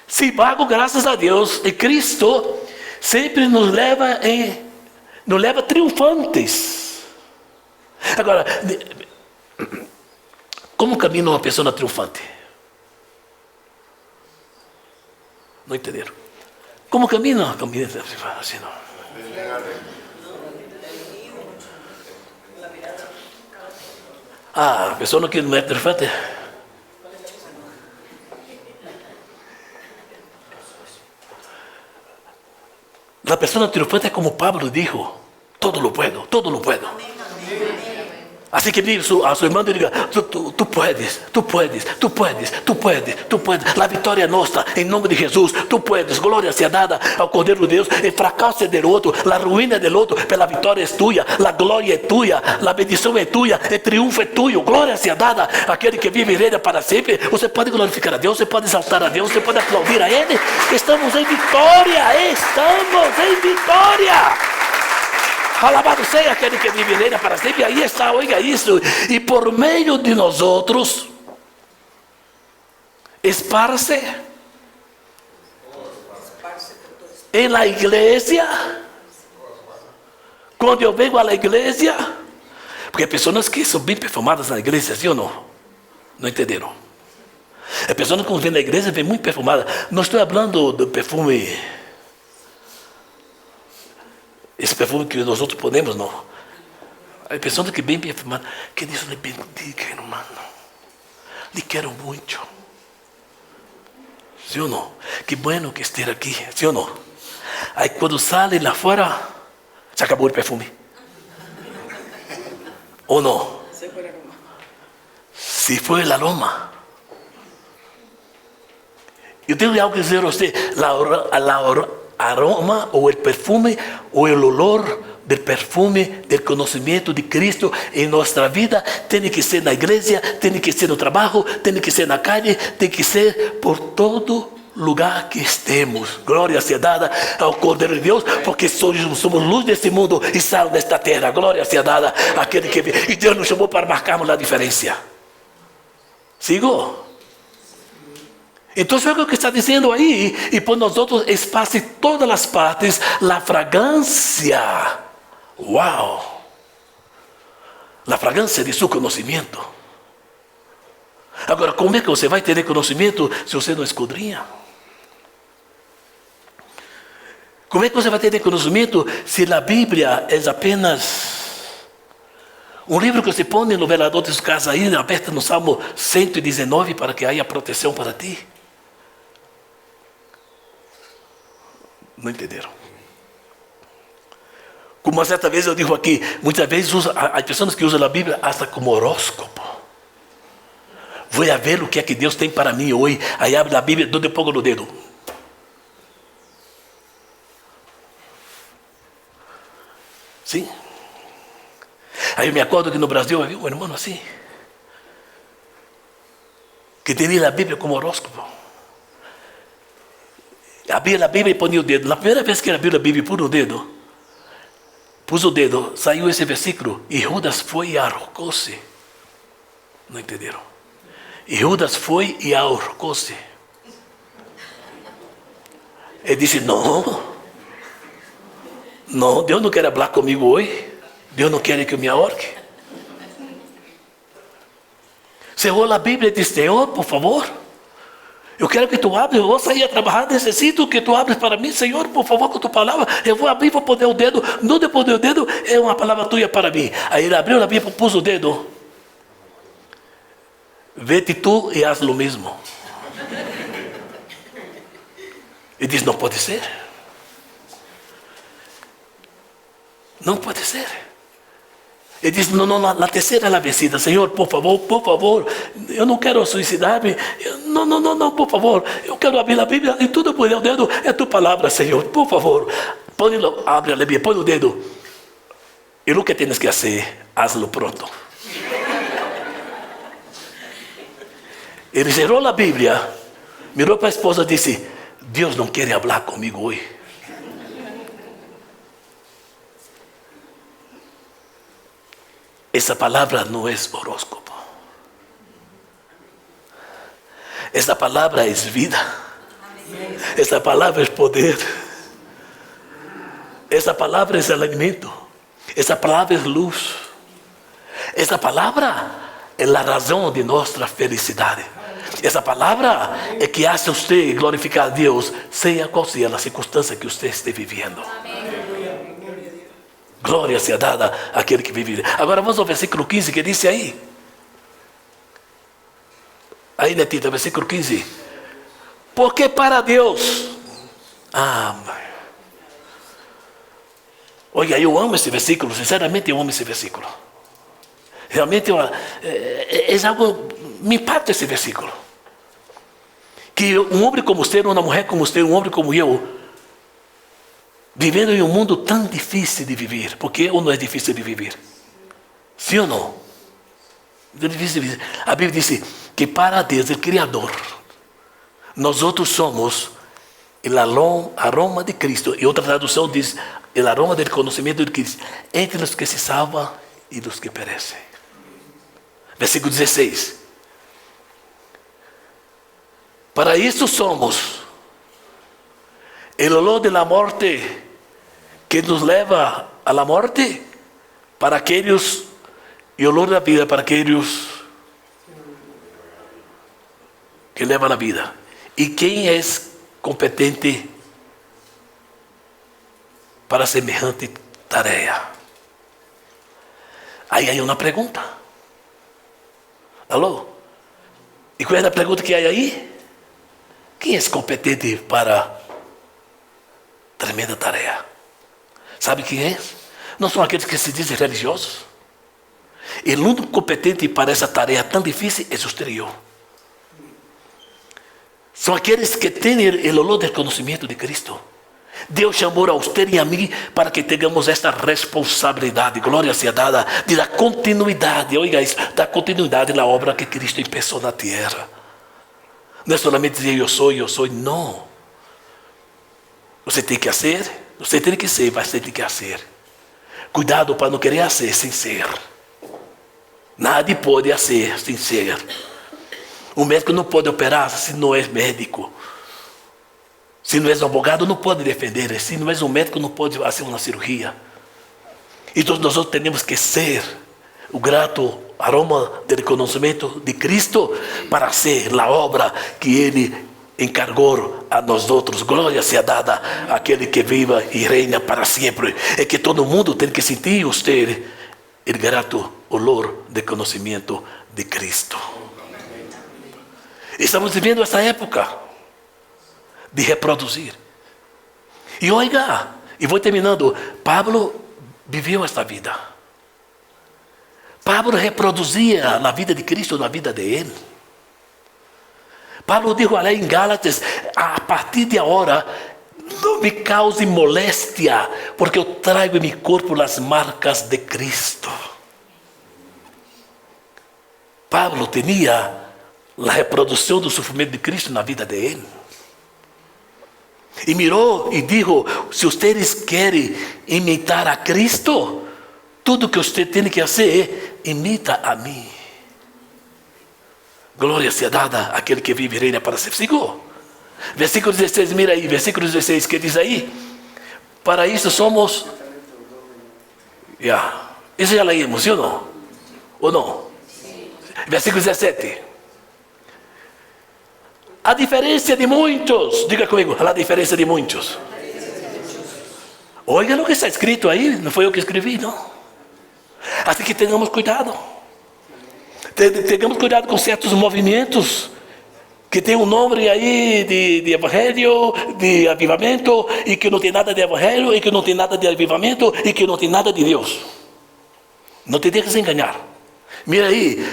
Se pago, graças a Deus, e Cristo sempre nos leva triunfantes. Agora, como caminha uma pessoa triunfante? Não entenderam? Como caminha? Caminha assim não. A pessoa não é triunfante. A pessoa triunfante é como Pablo disse: todo lo puedo, todo lo puedo. Assim que diga a sua irmã, diga: tu puedes, tu puedes, tu puedes, tu puedes, tu puedes. A vitória é nossa, em nome de Jesus. Tu puedes, glória seja dada ao Cordeiro de Deus. O fracasso é do outro, a ruína é do outro, pela vitória é tua, a glória é tua, a bendição é tua, o triunfo é tuyo. Glória seja dada àquele que vive e reina para sempre. Você pode glorificar a Deus, você pode exaltar a Deus, você pode aplaudir a Ele. Estamos em vitória, estamos em vitória. Alabado seja aquele que vive e reina para sempre. Aí está, oiga isso. E por meio de nós outros, esparce em la igreja. Quando eu venho à igreja, porque pessoas que são bem perfumadas na igreja, sim ou não? Não entenderam? A pessoa que vem na igreja vem muito perfumada. Não estou falando do perfume. Esse perfume que nós outros podemos, não. A pessoa que bem perfumada, que Deus lhe bendiga, irmão. Lhe quero muito. Sim ou não? Que bueno que esteja aqui, sim ou não? Aí quando sai lá fora, se acabou o perfume. Ou não? Se foi o aroma. Eu tenho algo a dizer a você. Aroma ou o perfume ou o olor del perfume, del conocimiento de Cristo en nuestra vida. Tiene que ser en la iglesia, tiene que ser en el trabajo, tiene que ser en la calle, tiene que ser por todo lugar que estemos. Glória seja dada ao Cordeiro de Deus, porque somos luz desse mundo e sal desta terra. Glória seja dada àquele que vive. E Deus nos chamou para marcarmos a diferença. Sigo? Então, é o que está dizendo aí, e por nós outros esparce todas as partes a fragrância. Uau! A fragrância de seu conhecimento. Agora, como é que você vai ter conhecimento se você não escudrinha? Como é que você vai ter conhecimento se a Bíblia é apenas um livro que você põe no velador de sua casa aí, aberta no Salmo 119 para que haja proteção para ti? Não entenderam? Como certa vez eu digo aqui, muitas vezes há pessoas que usam a Bíblia até como horóscopo. Vou ver o que é que Deus tem para mim hoje. Aí abre a Bíblia, onde eu pongo no dedo. Sim. Aí eu me acordo que no Brasil havia um irmão assim, que tinha a Bíblia como horóscopo. Abria a Bíblia e ponia o dedo. Na primeira vez que ele abriu a Bíblia e pus o dedo, saiu esse versículo. E Judas foi e ahorcou-se. Não entenderam? E Judas foi e ahorcou-se. Ele disse, não, Deus não quer falar comigo hoje. Deus não quer que eu me ahorque. Cerrou a Bíblia e disse, Senhor, por favor, eu quero que tu abres, eu vou sair a trabalhar, necessito que tu abres para mim, Senhor, por favor, com tua palavra, eu vou abrir, vou poner o dedo, não de poner o dedo, é uma palavra tua para mim. Aí ele abriu a Bíblia, pôs o dedo, vete tu e haz o mesmo. Ele diz, não pode ser. Não pode ser. Ele diz, não, na terceira é a vencida. Senhor, por favor, eu não quero suicidar-me. Não, por favor, eu quero abrir a Bíblia e tudo por o dedo é tua palavra, Senhor, por favor. Abre a Bíblia, põe o dedo. E o que tens que fazer, hazlo pronto. Ele cerrou a Bíblia, mirou para a esposa e disse, Deus não quer falar comigo hoje. Essa palavra não é horóscopo. Essa palavra é vida. Essa palavra é poder. Essa palavra é alimento. Essa palavra é luz. Essa palavra é a razão de nossa felicidade. Essa palavra é que faz você glorificar a Deus, seja qual seja a circunstância que você esteja vivendo. Glória seja dada àquele que vive. Agora vamos ao versículo 15 que disse aí. Aí, Netita, versículo 15. Porque para Deus. Olha, eu amo esse versículo. Sinceramente, eu amo esse versículo. Realmente, é algo. Me impacta esse versículo. Que um homem como você, uma mulher como você, um homem como eu, vivendo em um mundo tão difícil de viver, porque ou não é difícil de viver? Sim ou não? É difícil de viver. A Bíblia diz que para Deus, o Criador, nós outros somos o aroma de Cristo. E outra tradução diz, o aroma do conhecimento de Cristo, entre os que se salvam e os que perecem. Versículo 16. Para isso somos o olor da morte que nos leva à morte, para aqueles, e o olor da vida para aqueles que levam a vida. E quem é competente para semejante tarefa? Aí há uma pergunta. Alô? E qual é a pergunta que há aí? Quem é competente para tremenda tarefa? Sabe quem é? Não são aqueles que se dizem religiosos. E o único competente para essa tarefa tão difícil é o exterior. São aqueles que têm o olor do conhecimento de Cristo. Deus chamou a você e a mim para que tenhamos esta responsabilidade, glória seja dada, de dar continuidade, oiga isso, dar continuidade na obra que Cristo começou na terra. Não é somente dizer eu sou, não. Você tem que ser, você tem que ser, mas você tem que ser. Cuidado para não querer ser sem ser. Nada pode ser sem ser. O médico não pode operar se não é médico. Se não és um advogado, não pode defender. Se não és um médico, não pode fazer uma cirurgia. Então nós temos que ser o grato aroma do conhecimento de Cristo para ser a obra que Ele encargou a nós outros. Glória seja dada àquele que viva e reina para sempre. É que todo mundo tem que sentir você o grato olor de conhecimento de Cristo. Estamos vivendo essa época de reproduzir. E oiga, e vou terminando. Pablo viveu esta vida. Pablo reproduzia a vida de Cristo na vida de ele. Pablo dijo ali em Gálatas: a partir de agora, não me cause moléstia, porque eu trago em meu corpo as marcas de Cristo. Pablo tinha a reprodução do sofrimento de Cristo na vida dele. E mirou e disse: se vocês querem imitar a Cristo, tudo que você tem que fazer é imita a mim. Glória seja dada àquele que vive e reina para sempre. Sigo. Versículo 16, mira aí, versículo 16, que diz aí: para isso somos... Isso já leímos, sim ou não? Ou não? Versículo 17. A diferença de muitos, diga comigo, a diferença de muitos. Olha o que está escrito aí, não foi eu que escrevi, não. Assim que tenhamos cuidado. Tenhamos cuidado com certos movimentos que tem um nome aí de evangelho, de avivamento, e que não tem nada de evangelho, e que não tem nada de avivamento, e que não tem nada de Deus. Não te deixes enganar. Mira aí,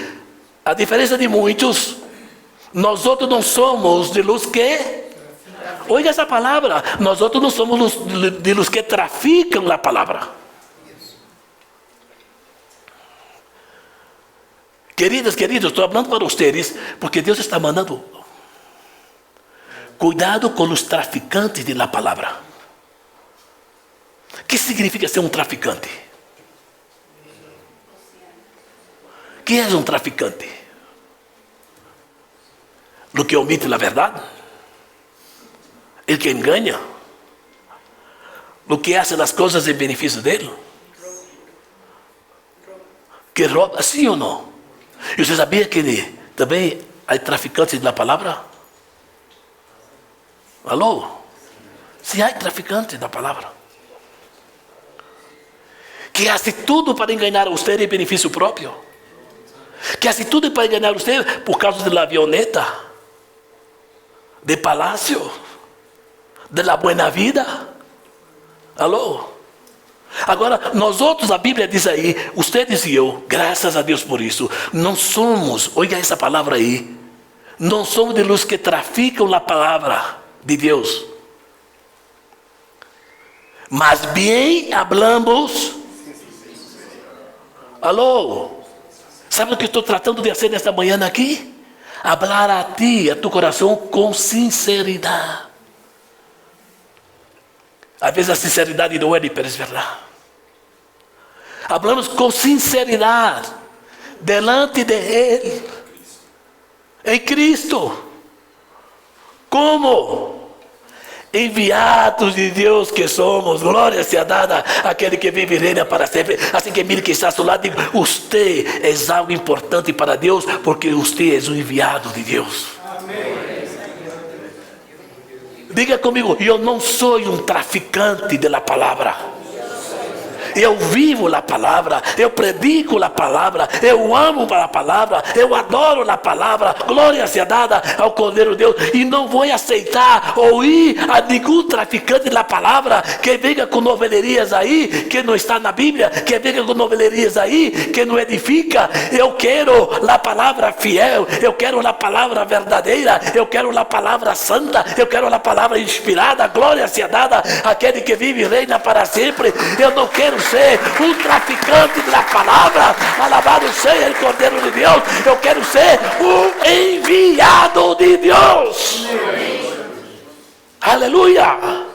a diferença de muitos, nós outros não somos de los que... Oiga essa palavra, nós outros não somos de los que traficam a palavra. Queridas, queridos, estou falando para vocês, porque Deus está mandando. Cuidado com os traficantes de la palavra. O que significa ser um traficante? Quem é um traficante? O que omite a verdade? O que engana? O que faz as coisas em benefício dele? Que rouba, sim ou não? E você sabia que também há traficantes da palavra? Alô? Se há traficantes da palavra que faz tudo para enganar você em benefício próprio, que faz tudo para enganar você por causa da avioneta, de palácio, de la buena vida. Alô? Agora, nós outros, a Bíblia diz aí, vocês e eu, graças a Deus por isso, não somos, olha essa palavra aí, não somos de los que traficam a palavra de Deus, mas bem hablamos. Alô? Sabe o que estou tratando de fazer nesta manhã aqui? Hablar a ti, a tu coração, com sinceridade. Às vezes a sinceridade não é de verdade. Hablamos com sinceridade delante de Ele, em Cristo, como enviados de Deus que somos. Glória seja dada àquele que vive e reina para sempre. Assim que mire que está ao seu lado, diga: você é algo importante para Deus, porque você é um enviado de Deus. Amém. Diga comigo: eu não sou um traficante da palavra. eu vivo a palavra, eu predico a palavra, eu amo a palavra, eu adoro a palavra. Glória seja dada ao Cordeiro de Deus. E não vou aceitar ou ir a nenhum traficante da palavra que venha com novelerias aí, que não está na Bíblia, que venha com novelerias aí, que não edifica. Eu quero a palavra fiel, eu quero a palavra verdadeira, eu quero a palavra santa, eu quero a palavra inspirada. Glória seja dada àquele que vive e reina para sempre. Eu não quero ser um traficante da palavra. Alabado seja o Cordeiro de Deus. Eu quero ser um enviado de Deus. Aleluia.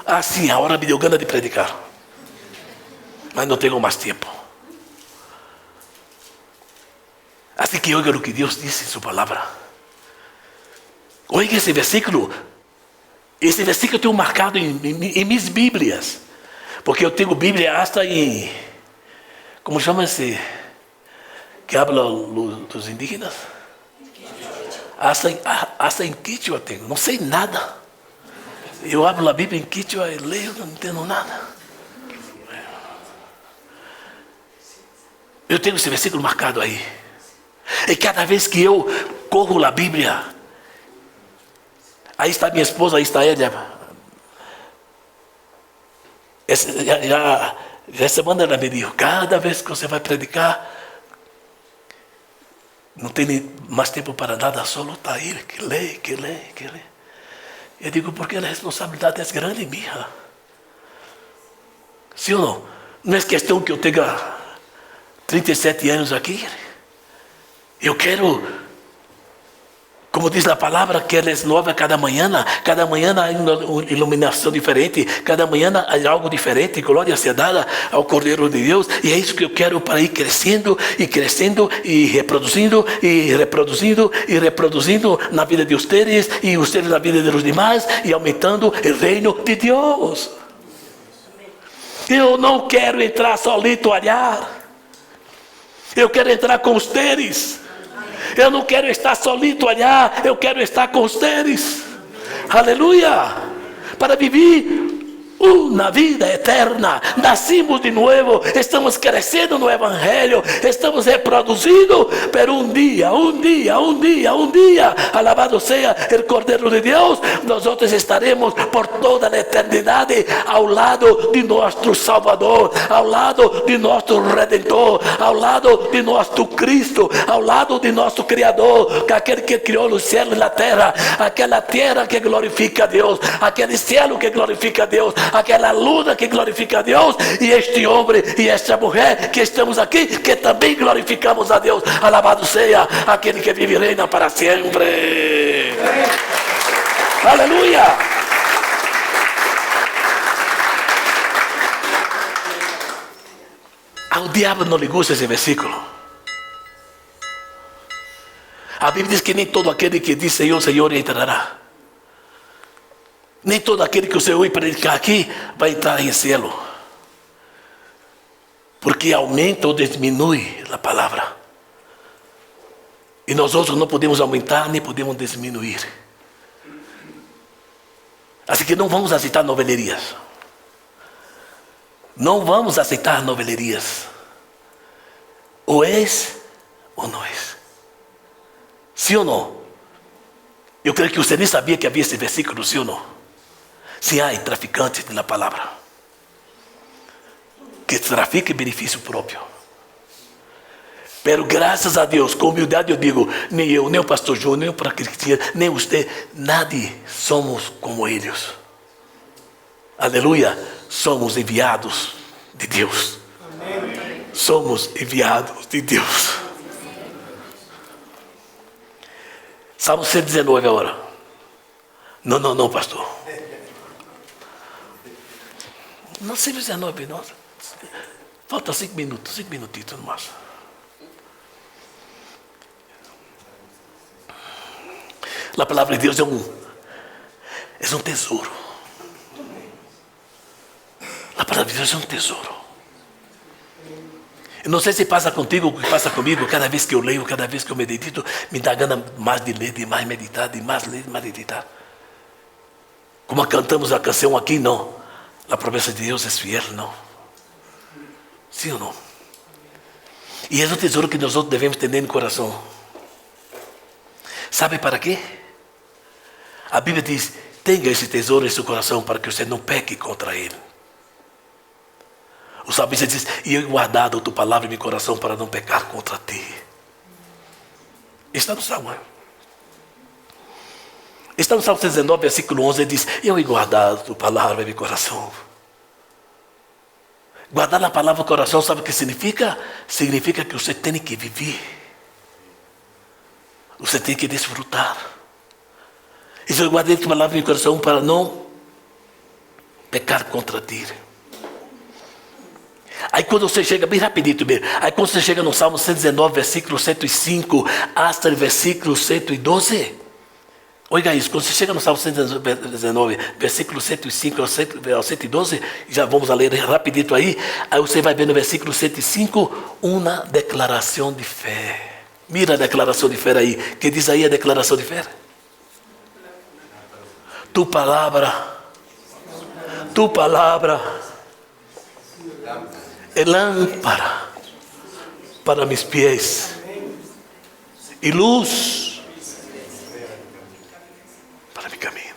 Assim, a hora me deu gana de predicar, mas não tenho mais tempo. Assim que oiga o que Deus disse em sua palavra. Oiga esse versículo. Esse versículo eu tenho marcado em minhas Bíblias, porque eu tenho Bíblia hasta em, como chama esse, que habla dos indígenas? Hasta em Quichua eu tenho, não sei nada. Eu abro a Bíblia em Quichua e leio, não entendo nada. Eu tenho esse versículo marcado aí. E cada vez que eu corro a Bíblia, aí está minha esposa, aí está ela. Já semana ela me disse, cada vez que você vai predicar, não tem mais tempo para nada, só está aí, que lê. Eu digo, porque a responsabilidade é grande minha. Sim ou não? Não é questão que eu tenha 37 anos aqui. Eu quero, como diz a palavra, que ela é nova cada manhã há uma iluminação diferente, cada manhã há algo diferente. Glória seja dada ao Cordeiro de Deus. E é isso que eu quero para ir crescendo e reproduzindo na vida de vocês e vocês na vida dos demais e aumentando o reino de Deus. Eu não quero entrar solito allá. Eu quero entrar com vocês. Eu não quero estar solito allá, eu quero estar com vocês. Aleluia. Para viver uma vida eterna. Nascimos de novo, estamos crescendo no Evangelho, estamos reproduzindo, pero um dia, alabado seja o Cordeiro de Deus, nós outros estaremos por toda a eternidade ao lado de nosso Salvador, ao lado de nosso Redentor, ao lado de nosso Cristo, ao lado de nosso Criador, aquele que criou o céu e a terra, aquela terra que glorifica a Deus, aquele céu que glorifica a Deus, aquela luna que glorifica a Deus, e este homem e esta mulher que estamos aqui, que também glorificamos a Deus. Alabado seja aquele que vive e reina para sempre. Aleluia. Ao diabo não lhe gusta esse versículo. A Bíblia diz que nem todo aquele que diz Senhor, Senhor entrará. Nem todo aquele que o Senhor ir predicar aqui vai entrar em cielo. Porque aumenta ou diminui a palavra. E nós outros não podemos aumentar nem podemos diminuir. Assim que não vamos aceitar novelerias. Não vamos aceitar novelerias. Ou és ou não és. Sim ou não? Eu creio que você nem sabia que havia esse versículo, sim ou não? Se há traficantes na palavra que traficam em benefício próprio. Pero graças a Deus, com humildade eu digo, nem eu, nem o pastor João, nem o Cristiano, nem você, nadie somos como eles. Aleluia, somos enviados de Deus. Amém. Somos enviados de Deus. Salmo 119 agora. Não, pastor. Não, 119, não. Falta 5 minutos, 5 minutitos no máximo. A palavra de Deus é um tesouro. A palavra de Deus é um tesouro. Eu não sei se passa contigo o que passa comigo. Cada vez que eu leio, cada vez que eu medito, me dá gana mais de ler, de mais meditar, de mais ler, de mais meditar. Como cantamos a canção aqui, não. A promessa de Deus é fiel, não. Sim ou não? E é o tesouro que nós devemos ter no coração. Sabe para quê? A Bíblia diz: tenha esse tesouro em seu coração para que você não peque contra ele. O salmista diz: e eu he guardado a tua palavra em meu coração para não pecar contra ti. Está no Salmo. Está no Salmo 19, versículo 11, ele diz: eu he guardado a tua palavra em meu coração. Guardar a palavra no coração, sabe o que significa? Significa que você tem que viver. Você tem que desfrutar. E eu guardei a tua palavra em meu coração para não pecar contra ti. Aí quando você chega, bem rapidito mesmo, aí quando você chega no Salmo 119, versículo 105, hasta o versículo 112, olha isso, quando você chega no Salmo 119, versículo 105 ao 112, já vamos a ler rapidito aí você vai ver no versículo 105, uma declaração de fé. Mira a declaração de fé aí, que diz aí a declaração de fé? Tu palavra é lâmpada para meus pés e luz para meu caminho.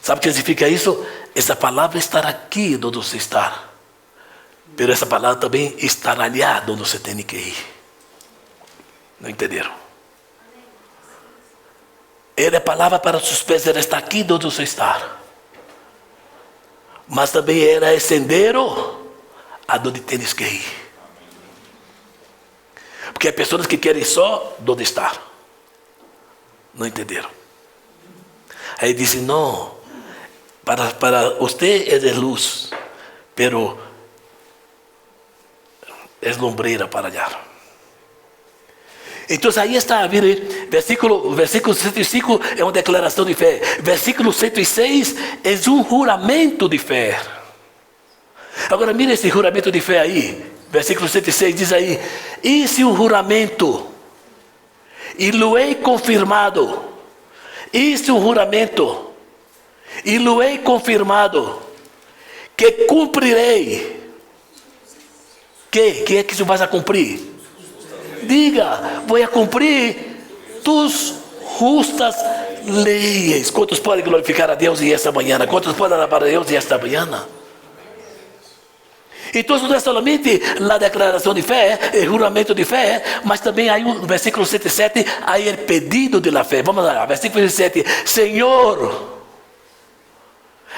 Sabe o que significa isso? Essa palavra estará aqui onde você está, mas essa palavra também estará ali onde você tem que ir. Não entenderam? Ela é palavra para os seus pés, ela está aqui onde você está. Mas também ela é sendero aonde tens que ir. Porque há pessoas que querem só onde estar. Não entenderam? Aí dizem: não, para você é de luz, pero é lombreira para allá. Então aí está, versículo 105 é uma declaração de fé. Versículo 106 é um juramento de fé. Agora mira esse juramento de fé aí. Versículo 106 diz aí: hice um juramento e lo he confirmado. Hice um juramento e lo he confirmado, que cumprirei. Que é que você vai cumprir? Diga: vou a cumprir tus justas leis. Quantos podem glorificar a Deus esta manhã? Quantos podem alabar a Deus esta manhã? Então não é somente a declaração de fé, o juramento de fé, mas também aí no versículo 107, aí o pedido de la fé. Vamos lá, versículo 17: Senhor,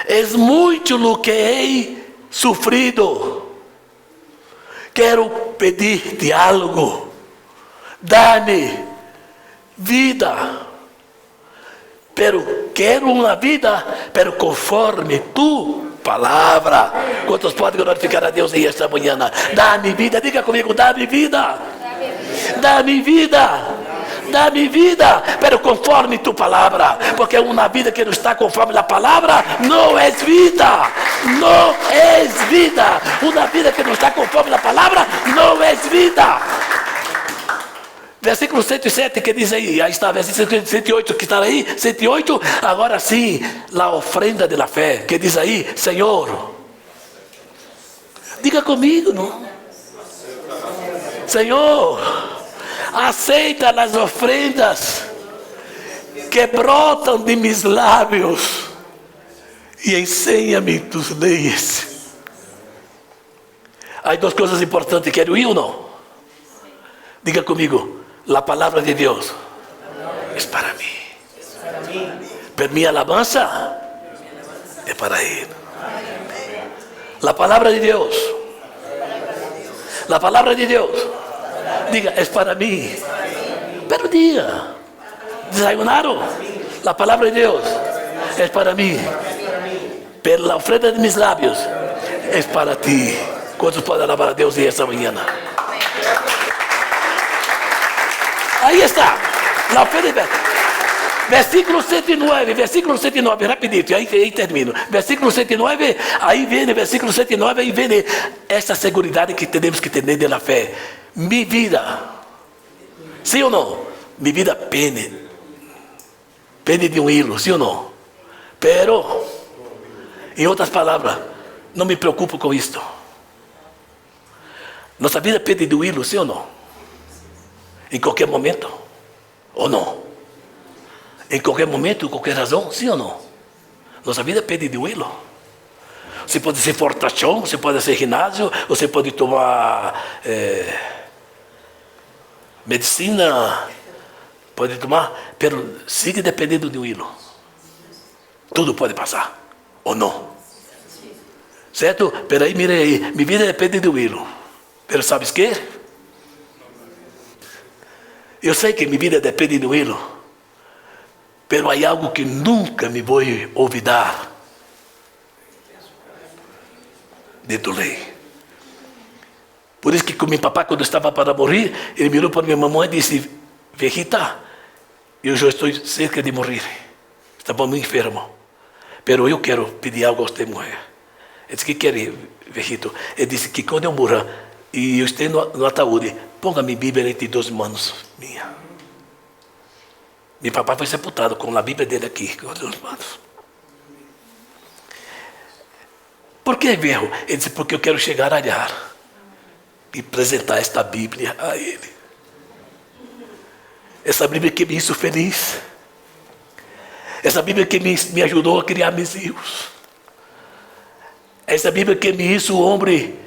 es muito lo que hei sofrido, quero pedir-te algo. Dá-me vida, pero quero uma vida, pero conforme tu palavra. Quantos podem glorificar a Deus esta manhã? Dá-me vida, diga comigo: dá-me vida, dá-me vida, dá-me vida, pero conforme tu palavra. Porque uma vida que não está conforme a palavra não é vida, não é vida. Uma vida que não está conforme a palavra não é vida. Versículo 107 que diz aí está, versículo 108 que está aí, 108, agora sim, a ofrenda de la fé, que diz aí: Senhor, diga comigo, não? Senhor, aceita as ofrendas que brotam de meus lábios e ensina-me tus leis. Há duas coisas importantes, quero ir ou não? Diga comigo: a palavra de Deus é para mim, pero minha alabança é para Ele. A palavra de Deus, a palavra de Deus, diga, é para mim. Pero diga: desayunaram? A palavra de Deus é para mim, pela ofrenda de meus lábios é para ti. Quantos podem alabar a Deus esta manhã? Aí está, la fe de fé. Versículo 109, rapidito, aí termino. Versículo 109, aí vem, versículo 109, aí vem essa segurança que temos que ter na fé. Minha vida, sim ou não? Minha vida pende de um hilo, sim ou não? Pero, em outras palavras, não me preocupo com isto. Nossa vida pede de um hilo, sim ou não? Em qualquer momento, ou não? Em qualquer momento, qualquer razão, sim ou não? Nossa vida pede de um hilo. Você pode ser fortachão, você pode ser ginásio, você pode tomar medicina, pode tomar, pero sigue dependendo de um hilo. Tudo pode passar, ou não? Certo? Pero aí, mire aí, minha vida depende de um hilo. Pero sabes que? Eu sei que minha vida depende de um hilo, pero há algo que nunca me vou olvidar de tu lei. Por isso que com meu papai, quando estava para morrer, ele mirou para minha mamãe e disse: viejita, eu já estou cerca de morrer, estava muito enfermo, pero eu quero pedir algo a você, mulher. Ele disse: que quer, viejito? Ele disse que quando eu morrer e eu esteja no ataúde, ponga minha Bíblia entre duas mãos minhas. Meu papai foi sepultado com a Bíblia dele aqui, com as duas mãos. Por que, viejo? Ele disse: porque eu quero chegar a olhar e apresentar esta Bíblia a ele. Essa Bíblia que me hizo feliz. Essa Bíblia que me ajudou a criar meus filhos. Essa Bíblia que me hizo o homem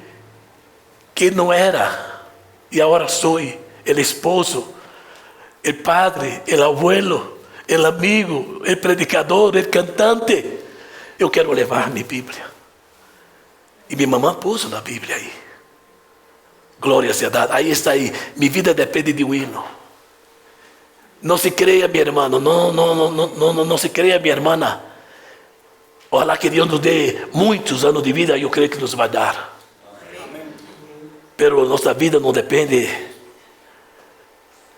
que não era e agora sou o esposo, o padre, o abuelo, o amigo, o predicador, o cantante. Eu quero levar minha Bíblia. E minha mamãe pôs na Bíblia aí. Glória seja dada. Aí está aí. Minha vida depende de um hino. Não se creia, minha irmã. Não se creia, minha irmã. Olha que Deus nos dê muitos anos de vida. Eu creio que nos vai dar. Pero nossa vida não depende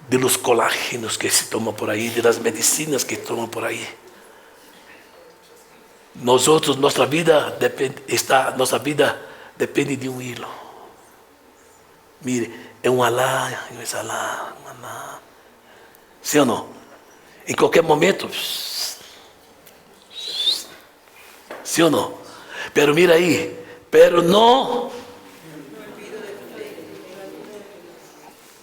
de los colágenos que se tomam por aí, das medicinas que tomam por aí. Nossa vida depende de um hilo. Mire, é um alá, um exalá, um alá. Sim ou não? Em qualquer momento. Sim ou não? Pero mira aí, pero não.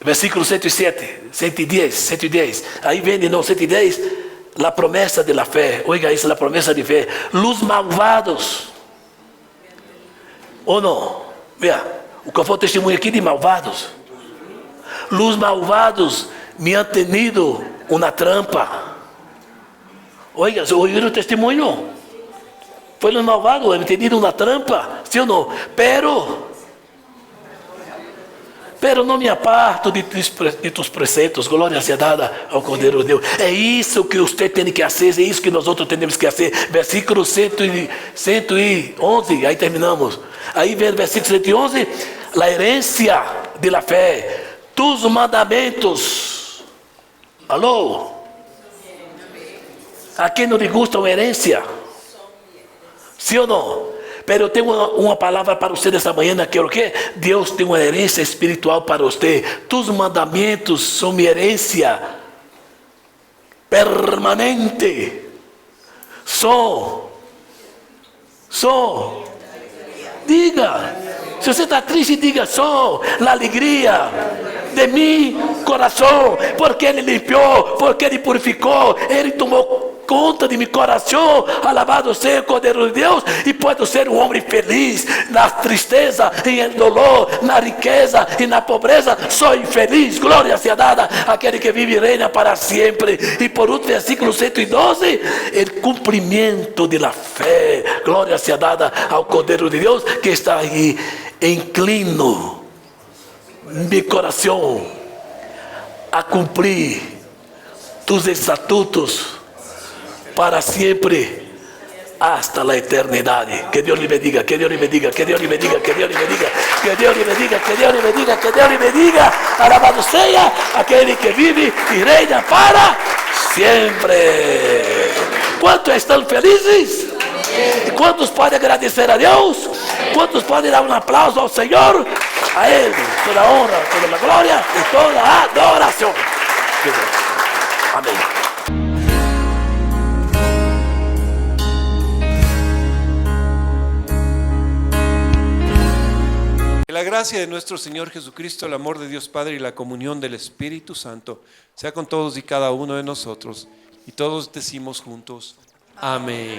Versículo 107, 110. Aí vem de novo 110, a promessa de la fé. Oiga isso, a promessa de fé. Los malvados. Ou não? Veja, o que foi o testemunho aqui de malvados. Los malvados me han tenido uma trampa. Oiga, ouviram o testemunho? Foi los malvados, me han tenido uma trampa. Sim ou não? Pero não me aparto de tus preceitos. Glória seja dada ao Cordeiro de Deus. É isso que você tem que fazer. É isso que nós outros temos que fazer. Versículo 111. Aí terminamos. Aí vem o versículo 111. A herência de la fé. Tus mandamentos. Alô? A quem não lhe gusta uma herência? Sim ou não? Pero eu tenho uma palavra para você nessa manhã, que é o quê? Deus tem uma herência espiritual para você. Tus mandamentos são minha herência permanente. Diga. Se você está triste, diga: só a alegria de meu coração, porque Ele limpiou, porque Ele purificou, Ele tomou conta de meu coração. Alabado seja o Cordeiro de Deus. E pode ser um homem feliz na tristeza e no dolor, na riqueza e na pobreza. Sou infeliz. Glória seja dada àquele que vive e reina para sempre. E por último, versículo 112, o cumprimento da fé. Glória seja dada ao Cordeiro de Deus que está aí. Inclino meu coração a cumprir tus estatutos para sempre, hasta la eternidade. Que Deus lhe bendiga, que Deus lhe bendiga, que Deus lhe bendiga, que Deus lhe bendiga, que Deus lhe bendiga, que Deus lhe bendiga, que Deus lhe bendiga. Alabado seja aquele que vive e reina para sempre. Quantos estão felizes? E quantos podem agradecer a Deus? Quantos podem dar um aplauso ao Senhor? A Ele toda a honra, toda a glória e toda a adoração. Amém. Que la gracia de nuestro Señor Jesucristo, el amor de Dios Padre y la comunión del Espíritu Santo sea con todos y cada uno de nosotros. Y todos decimos juntos, amén.